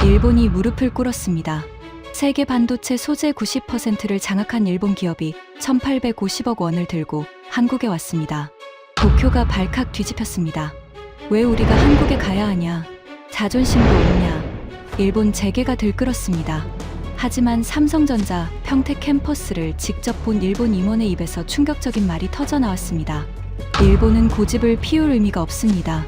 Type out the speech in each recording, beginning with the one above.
일본이 무릎을 꿇었습니다. 세계 반도체 소재 90%를 장악한 일본 기업이 1850억 원을 들고 한국에 왔습니다. 도쿄가 발칵 뒤집혔습니다. 왜 우리가 한국에 가야 하냐? 자존심도 없냐? 일본 재계가 들끓었습니다. 하지만 삼성전자 평택 캠퍼스를 직접 본 일본 임원의 입에서 충격적인 말이 터져나왔습니다. 일본은 고집을 피울 의미가 없습니다.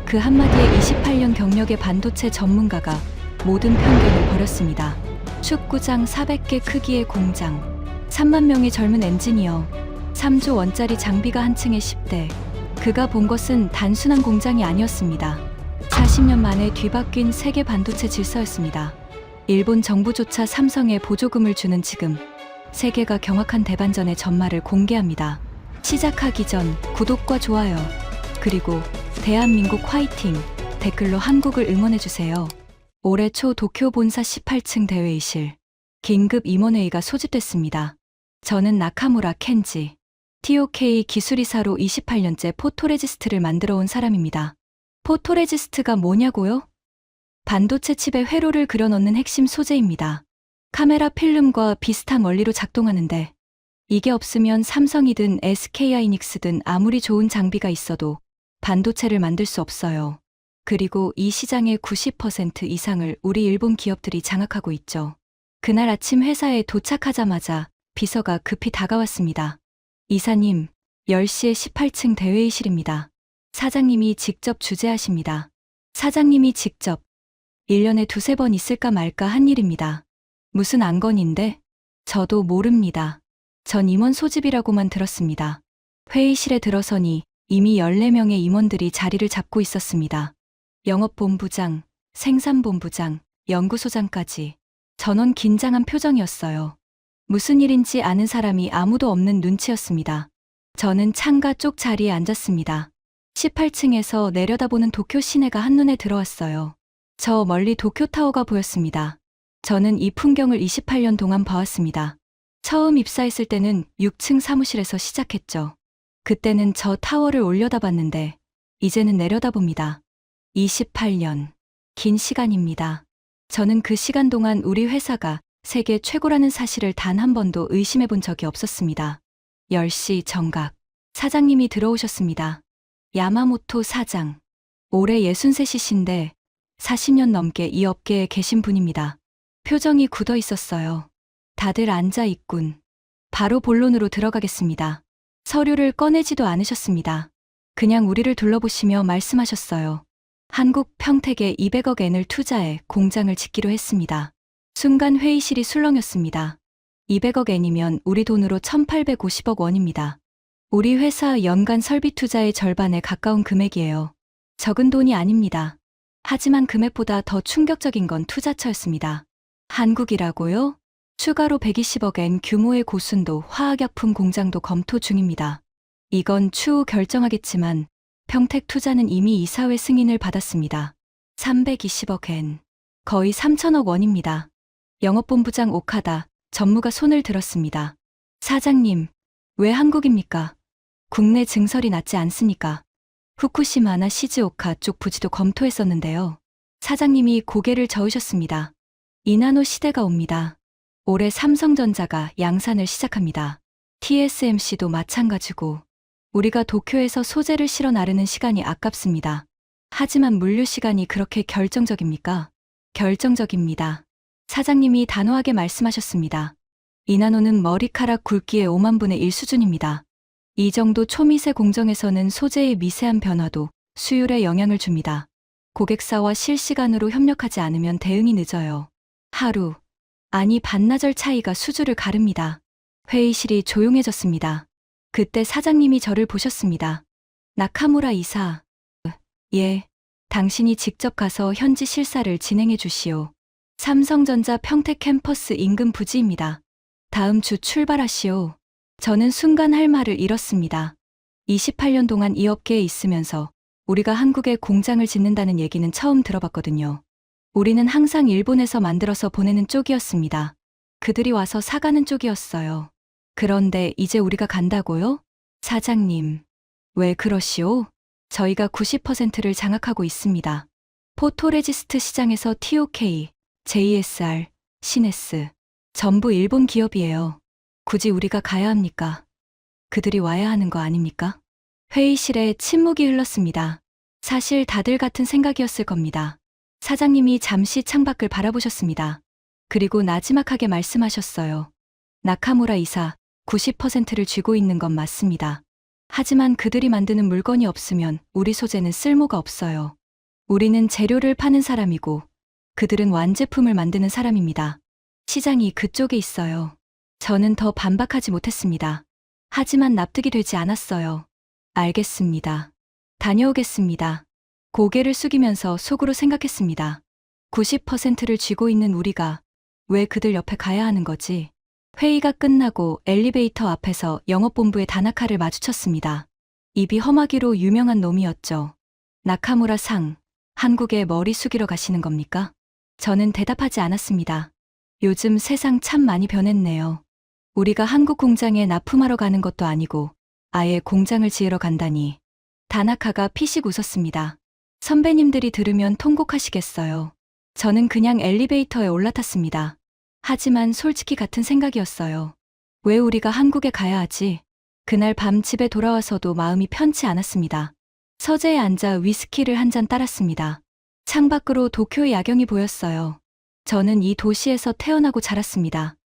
그 한마디에 28년 경력의 반도체 전문가가 모든 편견을 버렸습니다. 축구장 400개 크기의 공장, 3만 명의 젊은 엔지니어, 3조 원짜리 장비가 한 층에 10대. 그가 본 것은 단순한 공장이 아니었습니다. 40년 만에 뒤바뀐 세계 반도체 질서였습니다. 일본 정부조차 삼성에 보조금을 주는 지금, 세계가 경악한 대반전의 전말을 공개합니다. 시작하기 전 구독과 좋아요, 그리고 대한민국 화이팅! 댓글로 한국을 응원해주세요. 올해 초 도쿄 본사 18층 대회의실. 긴급 임원회의가 소집됐습니다. 저는 나카무라 켄지. TOK 기술이사로 28년째 포토레지스트를 만들어 온 사람입니다. 포토레지스트가 뭐냐고요? 반도체 칩에 회로를 그려넣는 핵심 소재입니다. 카메라 필름과 비슷한 원리로 작동하는데, 이게 없으면 삼성이든 SK하이닉스든 아무리 좋은 장비가 있어도 반도체를 만들 수 없어요. 그리고 이 시장의 90% 이상을 우리 일본 기업들이 장악하고 있죠. 그날 아침 회사에 도착하자마자 비서가 급히 다가왔습니다. 이사님, 10시에 18층 대회의실입니다. 사장님이 직접 주재하십니다. 사장님이 직접. 1년에 두세 번 있을까 말까 한 일입니다. 무슨 안건인데? 저도 모릅니다. 전 임원 소집이라고만 들었습니다. 회의실에 들어서니 이미 14명의 임원들이 자리를 잡고 있었습니다. 영업본부장, 생산본부장, 연구소장까지. 전원 긴장한 표정이었어요. 무슨 일인지 아는 사람이 아무도 없는 눈치였습니다. 저는 창가 쪽 자리에 앉았습니다. 18층에서 내려다보는 도쿄 시내가 한눈에 들어왔어요. 저 멀리 도쿄타워가 보였습니다. 저는 이 풍경을 28년 동안 봐왔습니다. 처음 입사했을 때는 6층 사무실에서 시작했죠. 그때는 저 타워를 올려다봤는데 이제는 내려다봅니다. 28년. 긴 시간입니다. 저는 그 시간 동안 우리 회사가 세계 최고라는 사실을 단 한 번도 의심해 본 적이 없었습니다. 10시 정각. 사장님이 들어오셨습니다. 야마모토 사장. 올해 63이신데 40년 넘게 이 업계에 계신 분입니다. 표정이 굳어 있었어요. 다들 앉아 있군. 바로 본론으로 들어가겠습니다. 서류를 꺼내지도 않으셨습니다. 그냥 우리를 둘러보시며 말씀하셨어요. 한국 평택에 200억 엔을 투자해 공장을 짓기로 했습니다. 순간 회의실이 술렁였습니다. 200억 엔이면 우리 돈으로 1850억 원입니다. 우리 회사 연간 설비 투자의 절반에 가까운 금액이에요. 적은 돈이 아닙니다. 하지만 금액보다 더 충격적인 건 투자처였습니다. 한국이라고요? 추가로 120억 엔 규모의 고순도 화학약품 공장도 검토 중입니다. 이건 추후 결정하겠지만 평택 투자는 이미 이사회 승인을 받았습니다. 320억 엔. 거의 3천억 원입니다. 영업본부장 오카다 전무가 손을 들었습니다. 사장님, 왜 한국입니까? 국내 증설이 낫지 않습니까? 후쿠시마나 시즈오카 쪽 부지도 검토했었는데요. 사장님이 고개를 저으셨습니다. 이나노 시대가 옵니다. 올해 삼성전자가 양산을 시작합니다. TSMC도 마찬가지고. 우리가 도쿄에서 소재를 실어 나르는 시간이 아깝습니다. 하지만 물류 시간이 그렇게 결정적입니까? 결정적입니다. 사장님이 단호하게 말씀하셨습니다. 이나노는 머리카락 굵기의 5만 분의 1 수준입니다. 이 정도 초미세 공정에서는 소재의 미세한 변화도 수율에 영향을 줍니다. 고객사와 실시간으로 협력하지 않으면 대응이 늦어요. 하루, 아니 반나절 차이가 수주를 가릅니다. 회의실이 조용해졌습니다. 그때 사장님이 저를 보셨습니다. 나카무라 이사. 예, 당신이 직접 가서 현지 실사를 진행해 주시오. 삼성전자 평택 캠퍼스 인근 부지입니다. 다음 주 출발하시오. 저는 순간 할 말을 잃었습니다. 28년 동안 이 업계에 있으면서 우리가 한국에 공장을 짓는다는 얘기는 처음 들어봤거든요. 우리는 항상 일본에서 만들어서 보내는 쪽이었습니다. 그들이 와서 사가는 쪽이었어요. 그런데 이제 우리가 간다고요? 사장님, 왜 그러시오? 저희가 90%를 장악하고 있습니다. 포토레지스트 시장에서 TOK, JSR, 시네스. 전부 일본 기업이에요. 굳이 우리가 가야 합니까? 그들이 와야 하는 거 아닙니까? 회의실에 침묵이 흘렀습니다. 사실 다들 같은 생각이었을 겁니다. 사장님이 잠시 창밖을 바라보셨습니다. 그리고 나지막하게 말씀하셨어요. 나카무라 이사, 90%를 쥐고 있는 건 맞습니다. 하지만 그들이 만드는 물건이 없으면 우리 소재는 쓸모가 없어요. 우리는 재료를 파는 사람이고 그들은 완제품을 만드는 사람입니다. 시장이 그쪽에 있어요. 저는 더 반박하지 못했습니다. 하지만 납득이 되지 않았어요. 알겠습니다. 다녀오겠습니다. 고개를 숙이면서 속으로 생각했습니다. 90%를 쥐고 있는 우리가 왜 그들 옆에 가야 하는 거지? 회의가 끝나고 엘리베이터 앞에서 영업본부의 다나카를 마주쳤습니다. 입이 험하기로 유명한 놈이었죠. 나카무라 상, 한국에 머리 숙이러 가시는 겁니까? 저는 대답하지 않았습니다. 요즘 세상 참 많이 변했네요. 우리가 한국 공장에 납품하러 가는 것도 아니고 아예 공장을 지으러 간다니. 다나카가 피식 웃었습니다. 선배님들이 들으면 통곡하시겠어요. 저는 그냥 엘리베이터에 올라탔습니다. 하지만 솔직히 같은 생각이었어요. 왜 우리가 한국에 가야 하지? 그날 밤 집에 돌아와서도 마음이 편치 않았습니다. 서재에 앉아 위스키를 한 잔 따랐습니다. 창밖으로 도쿄의 야경이 보였어요. 저는 이 도시에서 태어나고 자랐습니다.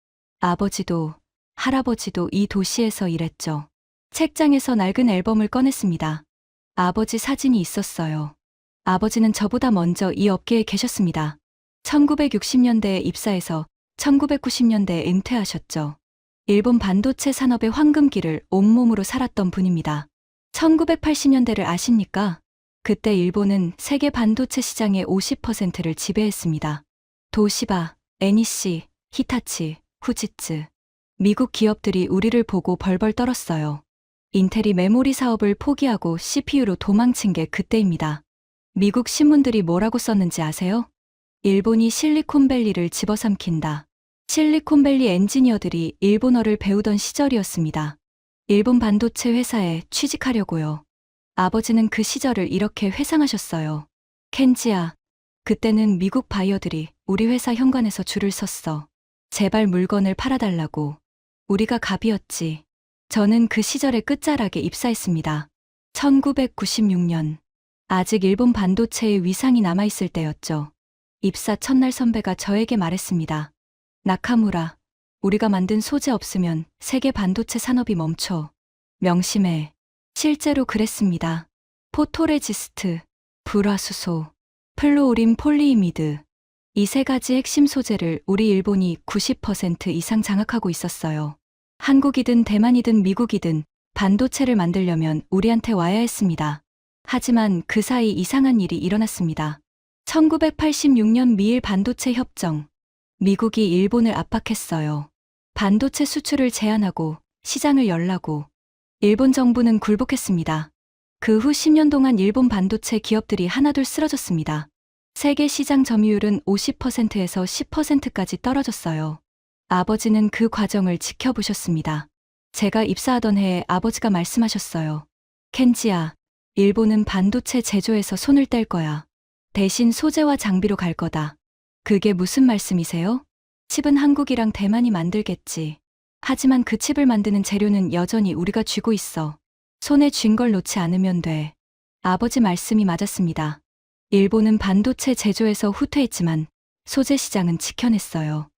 아버지도 할아버지도 이 도시에서 일했죠. 책장에서 낡은 앨범을 꺼냈습니다. 아버지 사진이 있었어요. 아버지는 저보다 먼저 이 업계에 계셨습니다. 1960년대에 입사해서 1990년대에 은퇴하셨죠. 일본 반도체 산업의 황금기를 온몸으로 살았던 분입니다. 1980년대를 아십니까? 그때 일본은 세계 반도체 시장의 50%를 지배했습니다. 도시바, NEC, 히타치, 후지츠. 미국 기업들이 우리를 보고 벌벌 떨었어요. 인텔이 메모리 사업을 포기하고 CPU로 도망친 게 그때입니다. 미국 신문들이 뭐라고 썼는지 아세요? 일본이 실리콘밸리를 집어삼킨다. 실리콘밸리 엔지니어들이 일본어를 배우던 시절이었습니다. 일본 반도체 회사에 취직하려고요. 아버지는 그 시절을 이렇게 회상하셨어요. 켄지야, 그때는 미국 바이어들이 우리 회사 현관에서 줄을 섰어. 제발 물건을 팔아달라고. 우리가 갑이었지. 저는 그 시절의 끝자락에 입사했습니다. 1996년. 아직 일본 반도체의 위상이 남아있을 때였죠. 입사 첫날 선배가 저에게 말했습니다. 나카무라, 우리가 만든 소재 없으면 세계 반도체 산업이 멈춰. 명심해. 실제로 그랬습니다. 포토레지스트, 불화수소, 플루오린 폴리이미드. 이 세 가지 핵심 소재를 우리 일본이 90% 이상 장악하고 있었어요. 한국이든 대만이든 미국이든 반도체를 만들려면 우리한테 와야 했습니다. 하지만 그 사이 이상한 일이 일어났습니다. 1986년 미일 반도체 협정. 미국이 일본을 압박했어요. 반도체 수출을 제한하고 시장을 열라고. 일본 정부는 굴복했습니다. 그 후 10년 동안 일본 반도체 기업들이 하나둘 쓰러졌습니다. 세계 시장 점유율은 50%에서 10%까지 떨어졌어요. 아버지는 그 과정을 지켜보셨습니다. 제가 입사하던 해에 아버지가 말씀하셨어요. 켄지야, 일본은 반도체 제조에서 손을 뗄 거야. 대신 소재와 장비로 갈 거다. 그게 무슨 말씀이세요? 칩은 한국이랑 대만이 만들겠지. 하지만 그 칩을 만드는 재료는 여전히 우리가 쥐고 있어. 손에 쥔 걸 놓지 않으면 돼. 아버지 말씀이 맞았습니다. 일본은 반도체 제조에서 후퇴했지만 소재 시장은 지켜냈어요.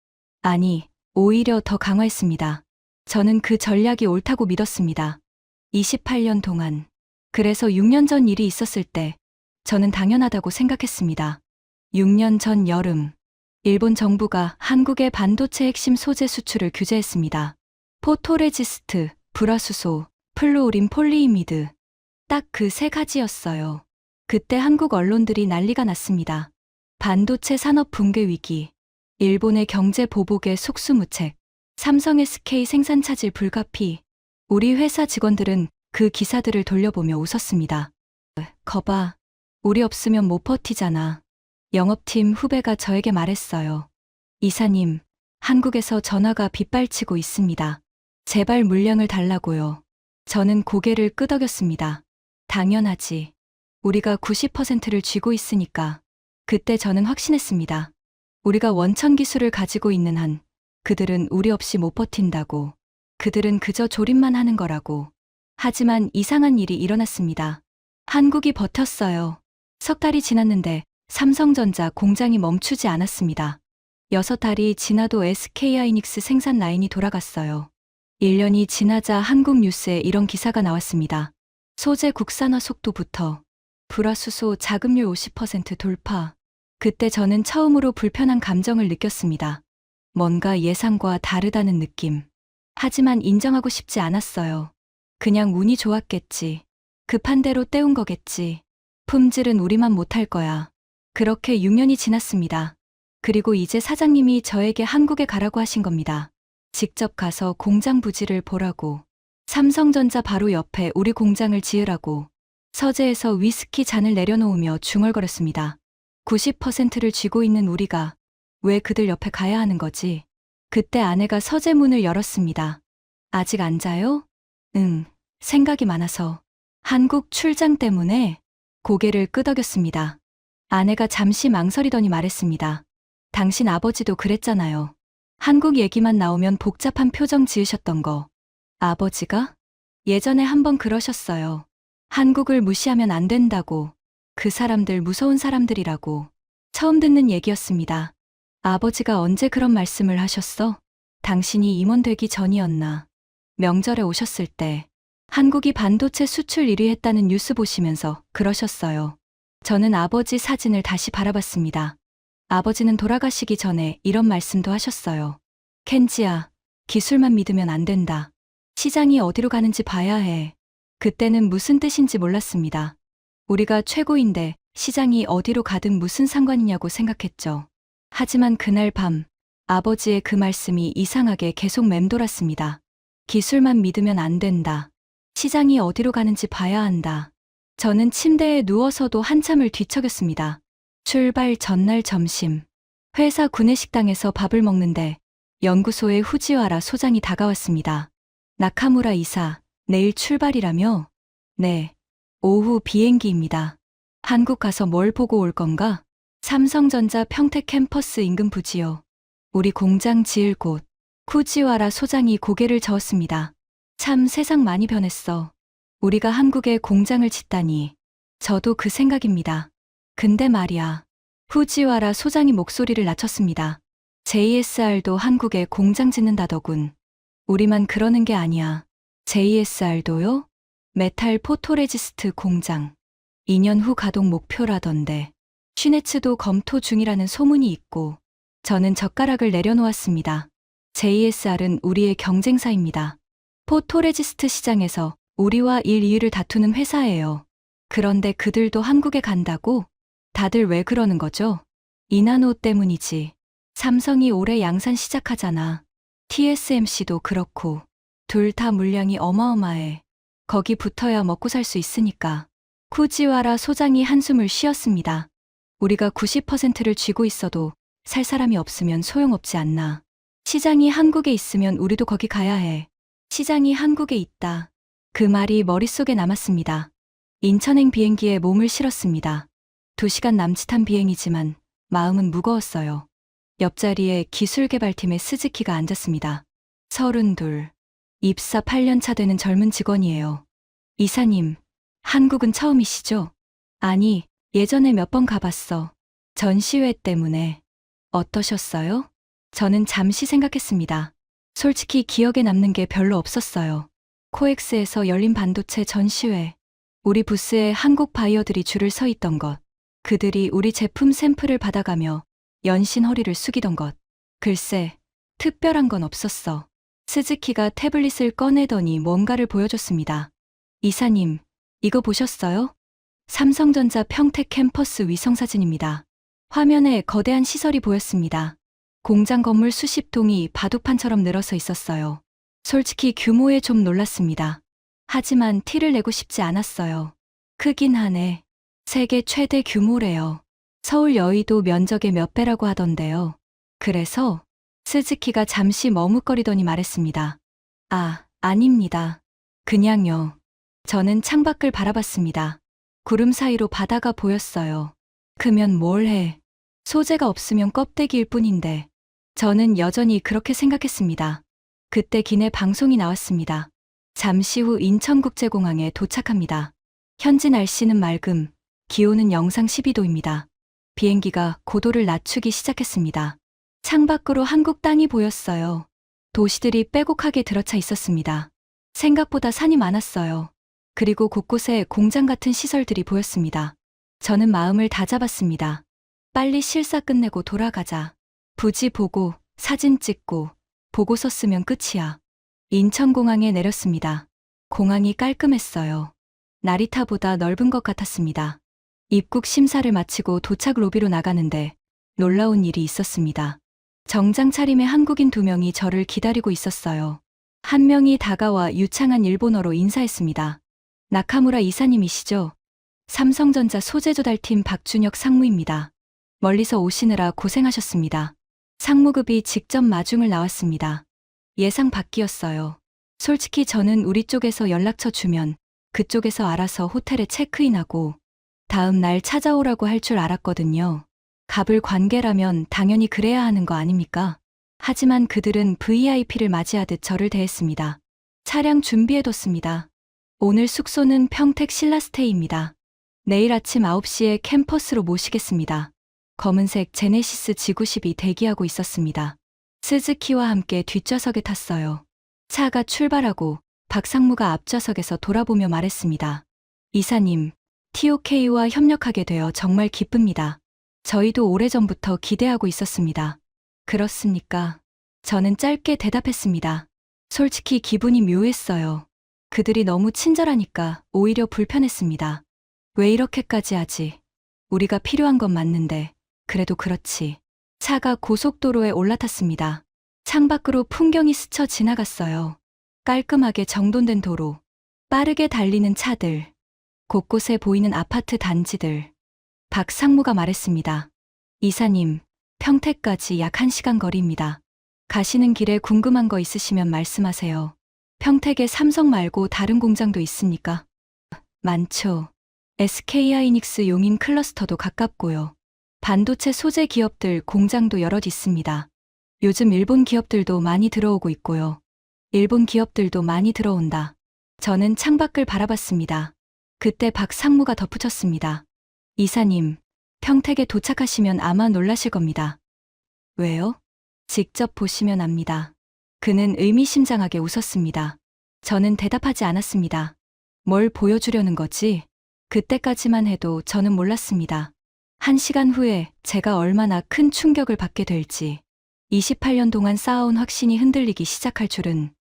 아니, 오히려 더 강화했습니다. 저는 그 전략이 옳다고 믿었습니다. 28년 동안. 그래서 6년 전 일이 있었을 때 저는 당연하다고 생각했습니다. 6년 전 여름, 일본 정부가 한국의 반도체 핵심 소재 수출을 규제했습니다. 포토레지스트, 불화수소, 플루오린 폴리이미드. 딱 그 세 가지였어요. 그때 한국 언론들이 난리가 났습니다. 반도체 산업 붕괴 위기, 일본의 경제 보복에 속수무책, 삼성 SK 생산 차질 불가피. 우리 회사 직원들은 그 기사들을 돌려보며 웃었습니다. 거봐, 우리 없으면 못 버티잖아. 영업팀 후배가 저에게 말했어요. 이사님, 한국에서 전화가 빗발치고 있습니다. 제발 물량을 달라고요. 저는 고개를 끄덕였습니다. 당연하지. 우리가 90%를 쥐고 있으니까. 그때 저는 확신했습니다. 우리가 원천 기술을 가지고 있는 한 그들은 우리 없이 못 버틴다고. 그들은 그저 조립만 하는 거라고. 하지만 이상한 일이 일어났습니다. 한국이 버텼어요. 석 달이 지났는데 삼성전자 공장이 멈추지 않았습니다. 6달이 지나도 SK하이닉스 생산 라인이 돌아갔어요. 1년이 지나자 한국 뉴스에 이런 기사가 나왔습니다. 소재 국산화 속도부터 불화수소 자급률 50% 돌파. 그때 저는 처음으로 불편한 감정을 느꼈습니다. 뭔가 예상과 다르다는 느낌. 하지만 인정하고 싶지 않았어요. 그냥 운이 좋았겠지. 급한 대로 때운 거겠지. 품질은 우리만 못할 거야. 그렇게 6년이 지났습니다. 그리고 이제 사장님이 저에게 한국에 가라고 하신 겁니다. 직접 가서 공장 부지를 보라고. 삼성전자 바로 옆에 우리 공장을 지으라고. 서재에서 위스키 잔을 내려놓으며 중얼거렸습니다. 90%를 쥐고 있는 우리가 왜 그들 옆에 가야 하는 거지? 그때 아내가 서재 문을 열었습니다. 아직 안 자요? 응, 생각이 많아서. 한국 출장 때문에 고개를 끄덕였습니다. 아내가 잠시 망설이더니 말했습니다. 당신 아버지도 그랬잖아요. 한국 얘기만 나오면 복잡한 표정 지으셨던 거. 아버지가? 예전에 한번 그러셨어요. 한국을 무시하면 안 된다고. 그 사람들 무서운 사람들이라고. 처음 듣는 얘기였습니다. 아버지가 언제 그런 말씀을 하셨어? 당신이 임원 되기 전이었나? 명절에 오셨을 때 한국이 반도체 수출 1위 했다는 뉴스 보시면서 그러셨어요. 저는 아버지 사진을 다시 바라봤습니다. 아버지는 돌아가시기 전에 이런 말씀도 하셨어요. 켄지야, 기술만 믿으면 안 된다. 시장이 어디로 가는지 봐야 해. 그때는 무슨 뜻인지 몰랐습니다. 우리가 최고인데 시장이 어디로 가든 무슨 상관이냐고 생각했죠. 하지만 그날 밤 아버지의 그 말씀이 이상하게 계속 맴돌았습니다. 기술만 믿으면 안 된다. 시장이 어디로 가는지 봐야 한다. 저는 침대에 누워서도 한참을 뒤척였습니다. 출발 전날 점심. 회사 구내식당에서 밥을 먹는데 연구소의 후지와라 소장이 다가왔습니다. 나카무라 이사, 내일 출발이라며? 네. 오후 비행기입니다. 한국 가서 뭘 보고 올 건가? 삼성전자 평택 캠퍼스 인근 부지요. 우리 공장 지을 곳. 후지와라 소장이 고개를 저었습니다. 참 세상 많이 변했어. 우리가 한국에 공장을 짓다니. 저도 그 생각입니다. 근데 말이야. 후지와라 소장이 목소리를 낮췄습니다. JSR도 한국에 공장 짓는다더군. 우리만 그러는 게 아니야. JSR도요? 메탈 포토레지스트 공장. 2년 후 가동 목표라던데. 슈네츠도 검토 중이라는 소문이 있고. 저는 젓가락을 내려놓았습니다. JSR은 우리의 경쟁사입니다. 포토레지스트 시장에서 우리와 1, 2위를 다투는 회사예요. 그런데 그들도 한국에 간다고? 다들 왜 그러는 거죠? 이나노 때문이지. 삼성이 올해 양산 시작하잖아. TSMC도 그렇고. 둘 다 물량이 어마어마해. 거기 붙어야 먹고 살 수 있으니까. 후지와라 소장이 한숨을 쉬었습니다. 우리가 90%를 쥐고 있어도 살 사람이 없으면 소용없지 않나. 시장이 한국에 있으면 우리도 거기 가야 해. 시장이 한국에 있다. 그 말이 머릿속에 남았습니다. 인천행 비행기에 몸을 실었습니다. 2시간 남짓한 비행이지만 마음은 무거웠어요. 옆자리에 기술개발팀의 스즈키가 앉았습니다. 32. 입사 8년 차 되는 젊은 직원이에요. 이사님, 한국은 처음이시죠? 아니, 예전에 몇 번 가봤어. 전시회 때문에. 어떠셨어요? 저는 잠시 생각했습니다. 솔직히 기억에 남는 게 별로 없었어요. 코엑스에서 열린 반도체 전시회. 우리 부스에 한국 바이어들이 줄을 서 있던 것. 그들이 우리 제품 샘플을 받아가며 연신 허리를 숙이던 것. 글쎄, 특별한 건 없었어. 스즈키가 태블릿을 꺼내더니 뭔가를 보여줬습니다. 이사님, 이거 보셨어요? 삼성전자 평택 캠퍼스 위성사진입니다. 화면에 거대한 시설이 보였습니다. 공장 건물 수십 동이 바둑판처럼 늘어서 있었어요. 솔직히 규모에 좀 놀랐습니다. 하지만 티를 내고 싶지 않았어요. 크긴 하네. 세계 최대 규모래요. 서울 여의도 면적의 몇 배라고 하던데요. 그래서 스즈키가 잠시 머뭇거리더니 말했습니다. 아, 아닙니다. 그냥요. 저는 창밖을 바라봤습니다. 구름 사이로 바다가 보였어요. 크면 뭘 해. 소재가 없으면 껍데기일 뿐인데 저는 여전히 그렇게 생각했습니다. 그때 기내 방송이 나왔습니다. 잠시 후 인천국제공항에 도착합니다. 현지 날씨는 맑음, 기온은 영상 12도입니다. 비행기가 고도를 낮추기 시작했습니다. 창밖으로 한국 땅이 보였어요. 도시들이 빼곡하게 들어차 있었습니다. 생각보다 산이 많았어요. 그리고 곳곳에 공장 같은 시설들이 보였습니다. 저는 마음을 다잡았습니다. 빨리 실사 끝내고 돌아가자. 부지 보고, 사진 찍고, 보고서 쓰면 끝이야. 인천공항에 내렸습니다. 공항이 깔끔했어요. 나리타보다 넓은 것 같았습니다. 입국 심사를 마치고 도착 로비로 나가는데 놀라운 일이 있었습니다. 정장 차림의 한국인 2명이 저를 기다리고 있었어요. 한 명이 다가와 유창한 일본어로 인사했습니다. 나카무라 이사님이시죠? 삼성전자 소재 조달팀 박준혁 상무입니다. 멀리서 오시느라 고생하셨습니다. 상무급이 직접 마중을 나왔습니다. 예상 밖이었어요. 솔직히 저는 우리 쪽에서 연락처 주면 그쪽에서 알아서 호텔에 체크인하고 다음 날 찾아오라고 할 줄 알았거든요. 갑을 관계라면 당연히 그래야 하는 거 아닙니까? 하지만 그들은 VIP를 맞이하듯 저를 대했습니다. 차량 준비해뒀습니다. 오늘 숙소는 평택 신라스테이입니다. 내일 아침 9시에 캠퍼스로 모시겠습니다. 검은색 제네시스 G90이 대기하고 있었습니다. 스즈키와 함께 뒷좌석에 탔어요. 차가 출발하고 박 상무가 앞좌석에서 돌아보며 말했습니다. 이사님, TOK와 협력하게 되어 정말 기쁩니다. 저희도 오래전부터 기대하고 있었습니다. 그렇습니까? 저는 짧게 대답했습니다. 솔직히 기분이 묘했어요. 그들이 너무 친절하니까 오히려 불편했습니다. 왜 이렇게까지 하지? 우리가 필요한 건 맞는데, 그래도 그렇지. 차가 고속도로에 올라탔습니다. 창밖으로 풍경이 스쳐 지나갔어요. 깔끔하게 정돈된 도로, 빠르게 달리는 차들, 곳곳에 보이는 아파트 단지들. 박 상무가 말했습니다. 이사님, 평택까지 약 1시간 거리입니다. 가시는 길에 궁금한 거 있으시면 말씀하세요. 평택에 삼성 말고 다른 공장도 있습니까? 많죠. SK하이닉스 용인 클러스터도 가깝고요. 반도체 소재 기업들 공장도 여럿 있습니다. 요즘 일본 기업들도 많이 들어오고 있고요. 일본 기업들도 많이 들어온다. 저는 창밖을 바라봤습니다. 그때 박 상무가 덧붙였습니다. 이사님, 평택에 도착하시면 아마 놀라실 겁니다. 왜요? 직접 보시면 압니다. 그는 의미심장하게 웃었습니다. 저는 대답하지 않았습니다. 뭘 보여주려는 거지? 그때까지만 해도 저는 몰랐습니다. 1시간 후에 제가 얼마나 큰 충격을 받게 될지, 28년 동안 쌓아온 확신이 흔들리기 시작할 줄은,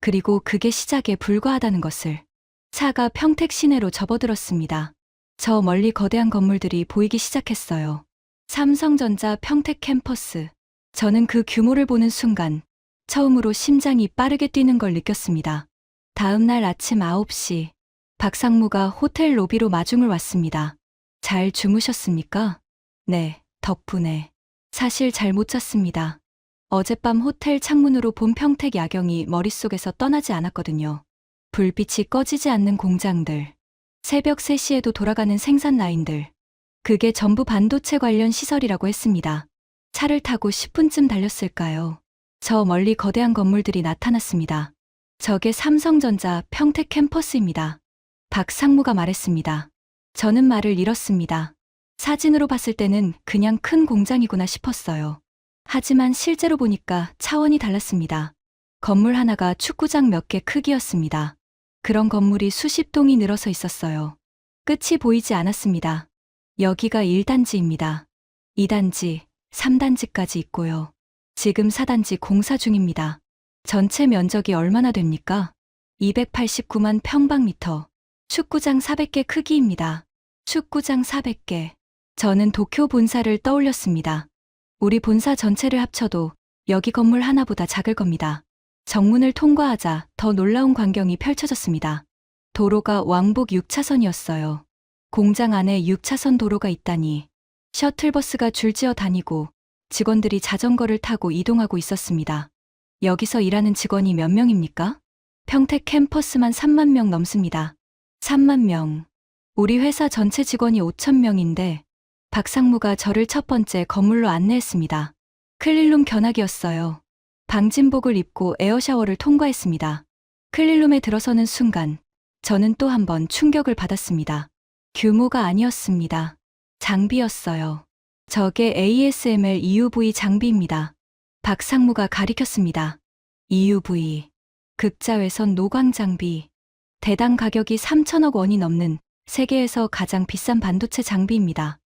그리고 그게 시작에 불과하다는 것을. 차가 평택 시내로 접어들었습니다. 저 멀리 거대한 건물들이 보이기 시작했어요. 삼성전자 평택 캠퍼스. 저는 그 규모를 보는 순간 처음으로 심장이 빠르게 뛰는 걸 느꼈습니다. 다음 날 아침 9시, 박 상무가 호텔 로비로 마중을 왔습니다. 잘 주무셨습니까? 네, 덕분에. 사실 잘 못 잤습니다. 어젯밤 호텔 창문으로 본 평택 야경이 머릿속에서 떠나지 않았거든요. 불빛이 꺼지지 않는 공장들, 새벽 3시에도 돌아가는 생산 라인들. 그게 전부 반도체 관련 시설이라고 했습니다. 차를 타고 10분쯤 달렸을까요? 저 멀리 거대한 건물들이 나타났습니다. 저게 삼성전자 평택 캠퍼스입니다. 박 상무가 말했습니다. 저는 말을 잃었습니다. 사진으로 봤을 때는 그냥 큰 공장이구나 싶었어요. 하지만 실제로 보니까 차원이 달랐습니다. 건물 하나가 축구장 몇 개 크기였습니다. 그런 건물이 수십 동이 늘어서 있었어요. 끝이 보이지 않았습니다. 여기가 1단지입니다. 2단지, 3단지까지 있고요. 지금 4단지 공사 중입니다. 전체 면적이 얼마나 됩니까? 289만 평방미터. 축구장 400개 크기입니다. 축구장 400개. 저는 도쿄 본사를 떠올렸습니다. 우리 본사 전체를 합쳐도 여기 건물 하나보다 작을 겁니다. 정문을 통과하자 더 놀라운 광경이 펼쳐졌습니다. 도로가 왕복 6차선이었어요. 공장 안에 6차선 도로가 있다니. 셔틀버스가 줄지어 다니고 직원들이 자전거를 타고 이동하고 있었습니다. 여기서 일하는 직원이 몇 명입니까? 평택 캠퍼스만 3만 명 넘습니다. 3만 명. 우리 회사 전체 직원이 5천 명인데 박상무가 저를 첫 번째 건물로 안내했습니다. 클린룸 견학이었어요. 방진복을 입고 에어샤워를 통과했습니다. 클린룸에 들어서는 순간 저는 또 한 번 충격을 받았습니다. 규모가 아니었습니다. 장비였어요. 저게 ASML EUV 장비입니다. 박상무가 가리켰습니다. EUV. 극자외선 노광 장비. 대당 가격이 3천억 원이 넘는 세계에서 가장 비싼 반도체 장비입니다.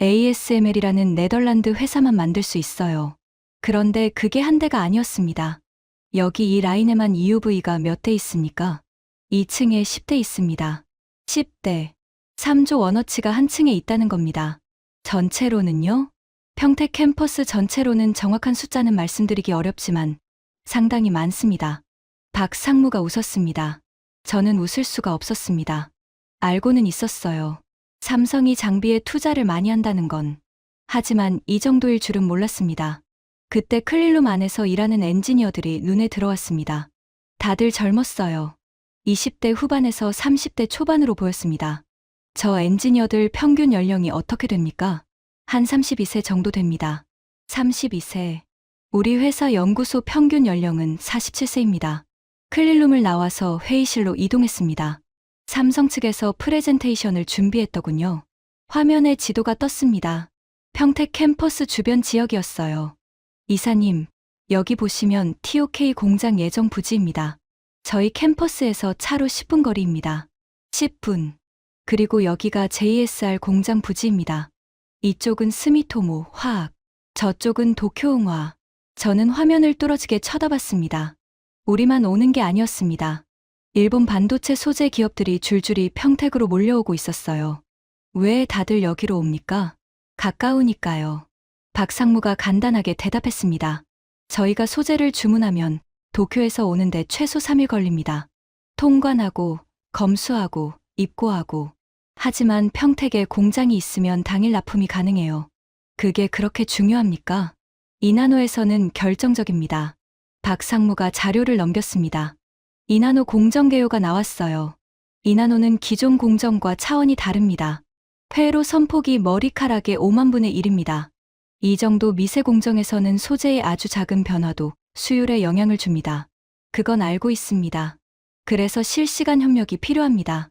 ASML이라는 네덜란드 회사만 만들 수 있어요. 그런데 그게 한 대가 아니었습니다. 여기 이 라인에만 EUV가 몇 대 있습니까? 2층에 10대 있습니다. 10대. 3조 원어치가 한 층에 있다는 겁니다. 전체로는요? 평택 캠퍼스 전체로는 정확한 숫자는 말씀드리기 어렵지만 상당히 많습니다. 박상무가 웃었습니다. 저는 웃을 수가 없었습니다. 알고는 있었어요. 삼성이 장비에 투자를 많이 한다는 건. 하지만 이 정도일 줄은 몰랐습니다. 그때 클린룸 안에서 일하는 엔지니어들이 눈에 들어왔습니다. 다들 젊었어요. 20대 후반에서 30대 초반으로 보였습니다. 저 엔지니어들 평균 연령이 어떻게 됩니까? 한 32세 정도 됩니다. 32세. 우리 회사 연구소 평균 연령은 47세입니다. 클린룸을 나와서 회의실로 이동했습니다. 삼성 측에서 프레젠테이션을 준비했더군요. 화면에 지도가 떴습니다. 평택 캠퍼스 주변 지역이었어요. 이사님, 여기 보시면 TOK 공장 예정 부지입니다. 저희 캠퍼스에서 차로 10분 거리입니다. 10분. 그리고 여기가 JSR 공장 부지입니다. 이쪽은 스미토모 화학, 저쪽은 도쿄응화. 저는 화면을 뚫어지게 쳐다봤습니다. 우리만 오는 게 아니었습니다. 일본 반도체 소재 기업들이 줄줄이 평택으로 몰려오고 있었어요. 왜 다들 여기로 옵니까? 가까우니까요. 박상무가 간단하게 대답했습니다. 저희가 소재를 주문하면 도쿄에서 오는데 최소 3일 걸립니다. 통관하고, 검수하고, 입고하고. 하지만 평택에 공장이 있으면 당일 납품이 가능해요. 그게 그렇게 중요합니까? 이나노에서는 결정적입니다. 박상무가 자료를 넘겼습니다. 이나노 공정 개요가 나왔어요. 이나노는 기존 공정과 차원이 다릅니다. 회로 선폭이 머리카락의 5만 분의 1입니다. 이 정도 미세 공정에서는 소재의 아주 작은 변화도 수율에 영향을 줍니다. 그건 알고 있습니다. 그래서 실시간 협력이 필요합니다.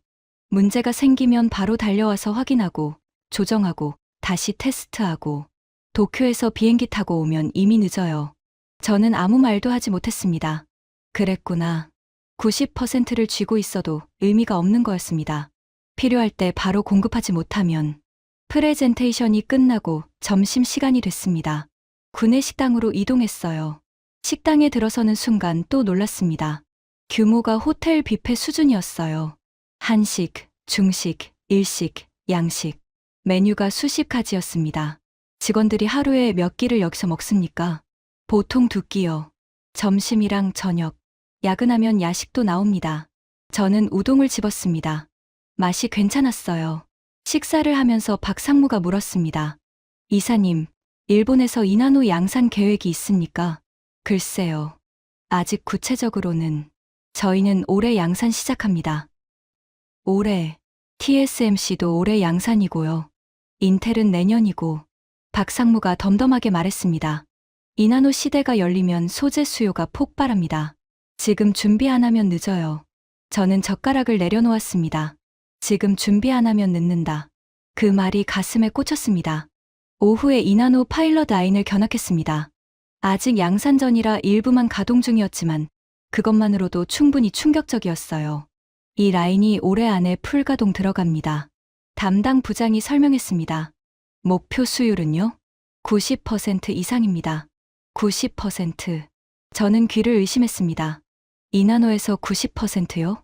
문제가 생기면 바로 달려와서 확인하고, 조정하고, 다시 테스트하고. 도쿄에서 비행기 타고 오면 이미 늦어요. 저는 아무 말도 하지 못했습니다. 그랬구나. 90%를 쥐고 있어도 의미가 없는 거였습니다. 필요할 때 바로 공급하지 못하면. 프레젠테이션이 끝나고 점심시간이 됐습니다. 구내 식당으로 이동했어요. 식당에 들어서는 순간 또 놀랐습니다. 규모가 호텔 뷔페 수준이었어요. 한식, 중식, 일식, 양식. 메뉴가 수십 가지였습니다. 직원들이 하루에 몇 끼를 여기서 먹습니까? 보통 2끼요. 점심이랑 저녁. 야근하면 야식도 나옵니다. 저는 우동을 집었습니다. 맛이 괜찮았어요. 식사를 하면서 박상무가 물었습니다. 이사님, 일본에서 이나노 양산 계획이 있습니까? 글쎄요. 아직 구체적으로는. 저희는 올해 양산 시작합니다. 올해. TSMC도 올해 양산이고요. 인텔은 내년이고. 박상무가 덤덤하게 말했습니다. 이나노 시대가 열리면 소재 수요가 폭발합니다. 지금 준비 안 하면 늦어요. 저는 젓가락을 내려놓았습니다. 지금 준비 안 하면 늦는다. 그 말이 가슴에 꽂혔습니다. 오후에 이나노 파일럿 라인을 견학했습니다. 아직 양산 전이라 일부만 가동 중이었지만 그것만으로도 충분히 충격적이었어요. 이 라인이 올해 안에 풀가동 들어갑니다. 담당 부장이 설명했습니다. 목표 수율은요? 90% 이상입니다. 90%. 저는 귀를 의심했습니다. 이나노에서 90%요?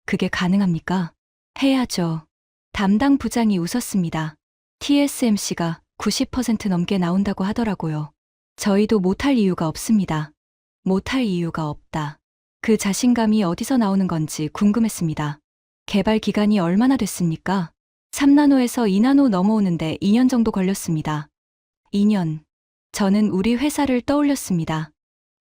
그게 가능합니까? 해야죠. 담당 부장이 웃었습니다. TSMC가 90% 넘게 나온다고 하더라고요. 저희도 못할 이유가 없습니다. 못할 이유가 없다. 그 자신감이 어디서 나오는 건지 궁금했습니다. 개발 기간이 얼마나 됐습니까? 3나노에서 2나노 넘어오는데 2년 정도 걸렸습니다. 2년. 저는 우리 회사를 떠올렸습니다.